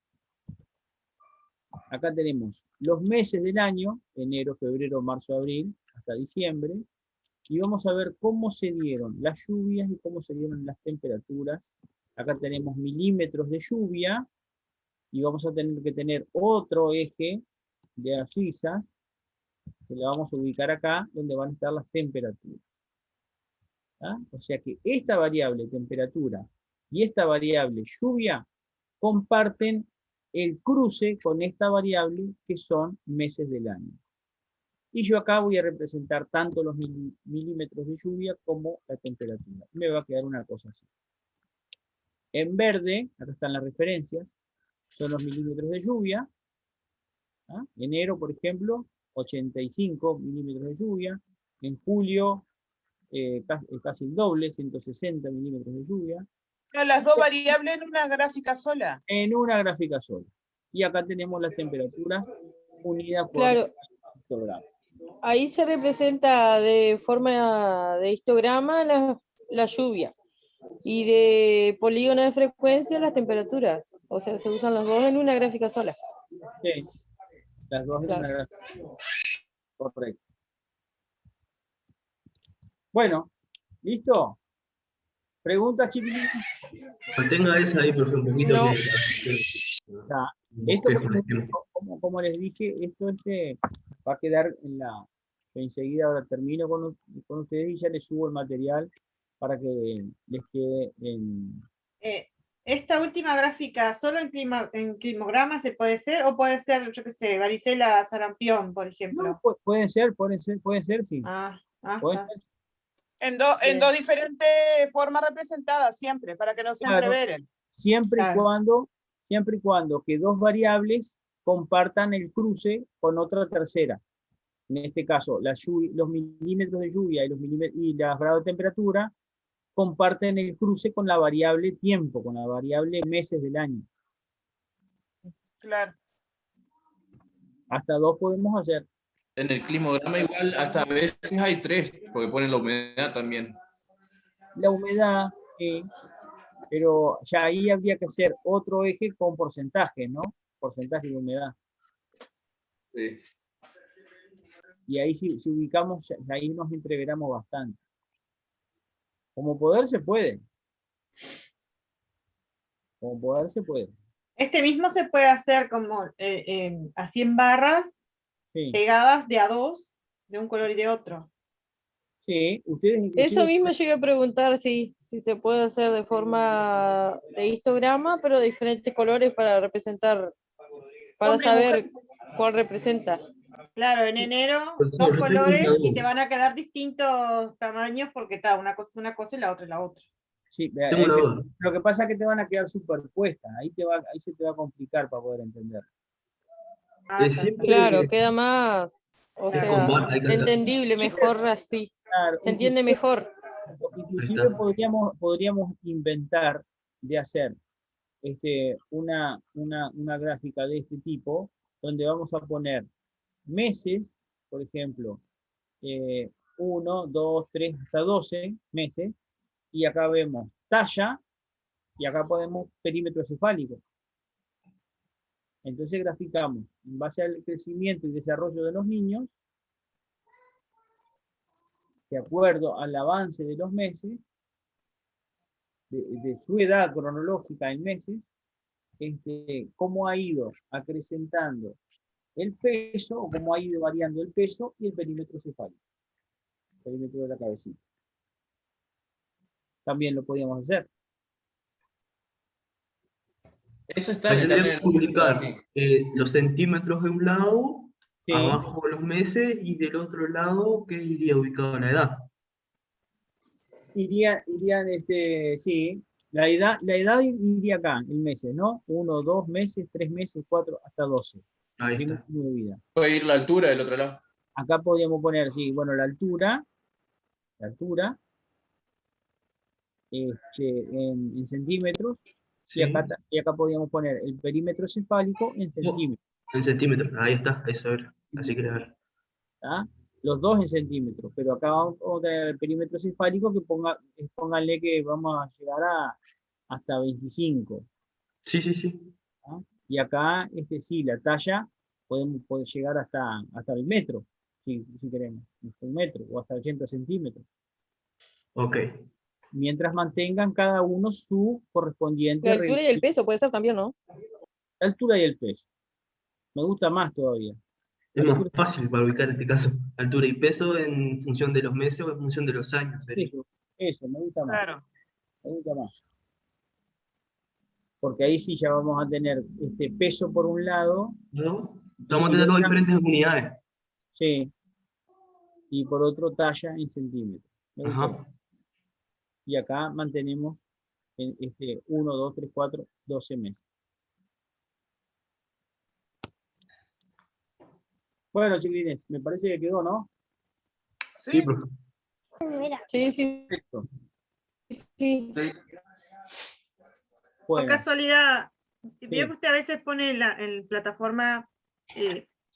Acá tenemos los meses del año, enero, febrero, marzo, abril, hasta diciembre, y vamos a ver cómo se dieron las lluvias y cómo se dieron las temperaturas. Acá tenemos milímetros de lluvia, y vamos a tener que tener otro eje de abscisas, que le vamos a ubicar acá, donde van a estar las temperaturas. ¿Ah? O sea que esta variable temperatura y esta variable lluvia comparten el cruce con esta variable que son meses del año. Y yo acá voy a representar tanto los milímetros de lluvia como la temperatura. Me va a quedar una cosa así. En verde, acá están las referencias, son los milímetros de lluvia. ¿Ah? Enero, por ejemplo, 85 milímetros de lluvia. En julio, casi el doble, 160 milímetros de lluvia. Las dos variables en una gráfica sola. En una gráfica sola. Y acá tenemos las temperaturas unidas por histograma. Ahí se representa de forma de histograma la lluvia y de polígono de frecuencia las temperaturas. O sea, se usan los dos en una gráfica sola. Sí, las dos en una gráfica. Correcto. Bueno, ¿listo? ¿Preguntas, chiquilín? Mantenga esa ahí, por ejemplo, un poquito. No. Esto, como les dije, esto va a quedar enseguida ahora termino con ustedes y ya les subo el material para que les quede en... Esta última gráfica, ¿solo en climograma se puede ser? ¿O puede ser, yo qué sé, varicela, sarampión, por ejemplo? No, pueden ser, sí. Pueden ser. En dos diferentes formas representadas siempre, para que no se entreveren. Siempre y cuando que dos variables compartan el cruce con otra tercera. En este caso, los milímetros de lluvia y los grados de temperatura comparten el cruce con la variable tiempo, con la variable meses del año. Claro. Hasta dos podemos hacer. En el climograma igual hasta a veces hay tres, porque ponen la humedad también. La humedad, pero ya ahí habría que hacer otro eje con porcentaje, ¿no? Porcentaje de humedad. Sí. Y ahí si ubicamos, ahí nos entreveramos bastante. Como poder se puede. Como poder se puede. Este mismo se puede hacer como a 100 barras pegadas de a dos, de un color y de otro. Sí, ustedes... Eso mismo llegué a preguntar si se puede hacer de forma de histograma, pero de diferentes colores para representar, para saber cuál representa. Claro, en enero dos colores y te van a quedar distintos tamaños porque una cosa es una cosa y la otra es la otra. Sí, lo que pasa es que te van a quedar superpuestas, ahí se te va a complicar para poder entender. Claro, queda más, o sea, entendible, mejor así. Claro, se entiende mejor. Inclusive podríamos inventar de hacer una gráfica de este tipo, donde vamos a poner meses, por ejemplo, 1, 2, 3, hasta 12 meses, y acá vemos talla, y acá podemos perímetro cefálico. Entonces graficamos en base al crecimiento y desarrollo de los niños, de acuerdo al avance de los meses, de su edad cronológica en meses, cómo ha ido acrecentando el peso, o cómo ha ido variando el peso y el perímetro cefálico, el perímetro de la cabecita. También lo podíamos hacer. Eso está en internet. Publicar los centímetros de un lado, abajo los meses, y del otro lado, ¿qué iría ubicado la edad? Irían, sí, la edad iría acá, en meses, ¿no? 1, 2 meses, 3 meses, 4, hasta 12. Ahí Sin está. medida. Puede ir la altura del otro lado. Acá podríamos poner, sí, bueno, la altura, en centímetros, Sí. y acá podríamos poner el perímetro cefálico en centímetros. En centímetros, ahí está, eso era. Así que ver. ¿Tá? Los dos en centímetros, pero acá vamos a tener el perímetro cefálico que pónganle que vamos a llegar hasta 25. Sí, sí, sí. ¿Tá? Y acá, sí, la talla puede llegar hasta el metro, si queremos, hasta el metro, o hasta 80 centímetros. Ok. Mientras mantengan cada uno su correspondiente... La altura y el peso puede ser también, ¿no? La altura y el peso. Me gusta más todavía. Es más fácil para ubicar en este caso. Altura y peso en función de los meses o en función de los años. Eso, me gusta más. Claro. Me gusta más. Porque ahí sí ya vamos a tener peso por un lado. ¿No? Vamos a tener dos diferentes unidades. Sí. Y por otro talla en centímetros. Ajá. Y acá mantenemos 1, 2, 3, 4, 12 meses. Bueno, chiquilines, me parece que quedó, ¿no? Sí, profe. Sí, sí. Perfecto. Sí. Por Bueno, casualidad, sí. veo que usted a veces pone en plataforma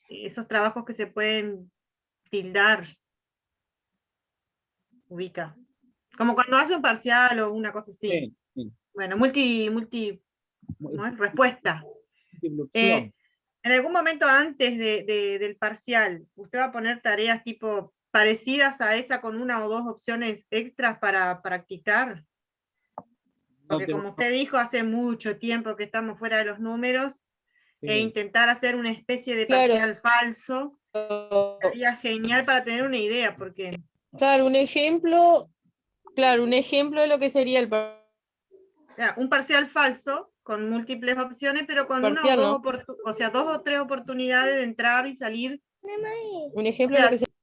esos trabajos que se pueden tildar. Ubica. Como cuando hace un parcial o una cosa así. Sí, sí. Bueno, ¿no es? Respuesta. Multiplicación. En algún momento antes del parcial, ¿usted va a poner tareas tipo parecidas a esa con una o dos opciones extras para practicar? Porque como usted dijo, hace mucho tiempo que estamos fuera de los números, e intentar hacer una especie de parcial falso sería genial para tener una idea, porque... Claro, un ejemplo de lo que sería el un parcial falso con múltiples opciones, pero con parcial, dos o tres oportunidades de entrar y salir. Un ejemplo de lo que sería.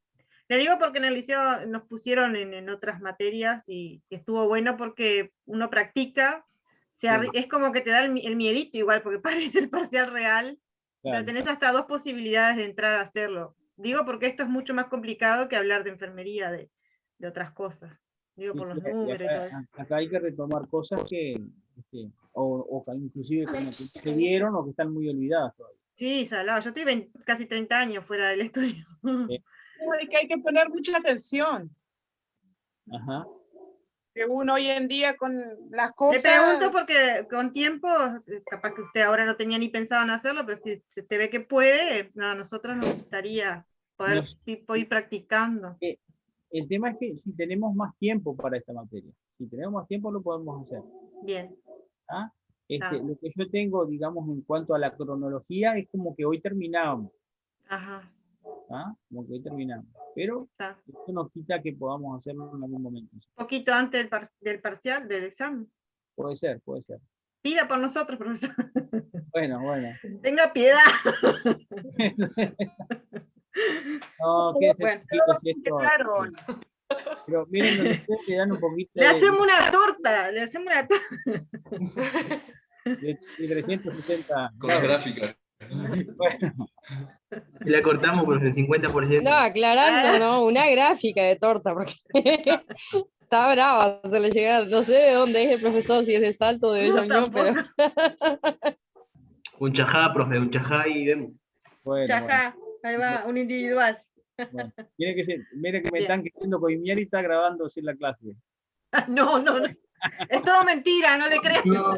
Le digo porque en el liceo nos pusieron en otras materias y estuvo bueno porque uno practica, es como que te da el miedito igual, porque parece el parcial real, Claro. pero tenés hasta dos posibilidades de entrar a hacerlo. Digo porque esto es mucho más complicado que hablar de enfermería, de otras cosas. Digo, por los números y todo eso. Acá hay que retomar cosas que inclusive como que se dieron o que están muy olvidadas todavía. Sí, salado. Yo estoy casi 30 años fuera del estudio. Es que hay que poner mucha atención. Ajá. Que uno hoy en día con las cosas... Le pregunto porque con tiempo, capaz que usted ahora no tenía ni pensado en hacerlo, pero si usted ve que puede, a nosotros nos gustaría poder ir practicando. El tema es que si tenemos más tiempo para esta materia, si tenemos más tiempo lo podemos hacer. Bien. ¿Ah? Lo que yo tengo, digamos, en cuanto a la cronología, es como que hoy terminamos. Ajá. ¿Ah? Como que hoy terminamos. Pero esto no quita que podamos hacerlo en algún momento. Un poquito antes del parcial, del examen. Puede ser, puede ser. Pida por nosotros, profesor. Bueno. Tenga piedad. No, qué bueno, esto. Claro. Pero miren, ustedes le dan un poquito. Le hacemos una torta, le hacemos una torta. De 360. Con la gráfica. Bueno. Si la cortamos por el 50%. No, aclarando, ¿no? Una gráfica de torta, porque está brava hacerle llegar. No sé de dónde es el profesor, si es de Salto o de Bella Unión, pero. Un chajá, profe, un chajá y vemos. Bueno, chajá, ahí va, un individual. Bueno. Mire que me están queriendo coimiar y está grabando sin la clase. No. Es todo mentira, no le creas. No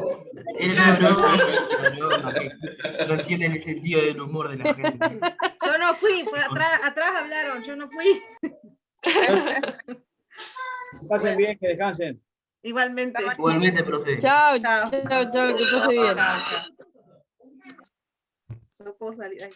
entienden el sentido del humor de la gente. Yo no fui, atrás hablaron, yo no fui. Pasen bien, que descansen. Igualmente. Igualmente, profe. Chao, que pase bien. No puedo salir ahí.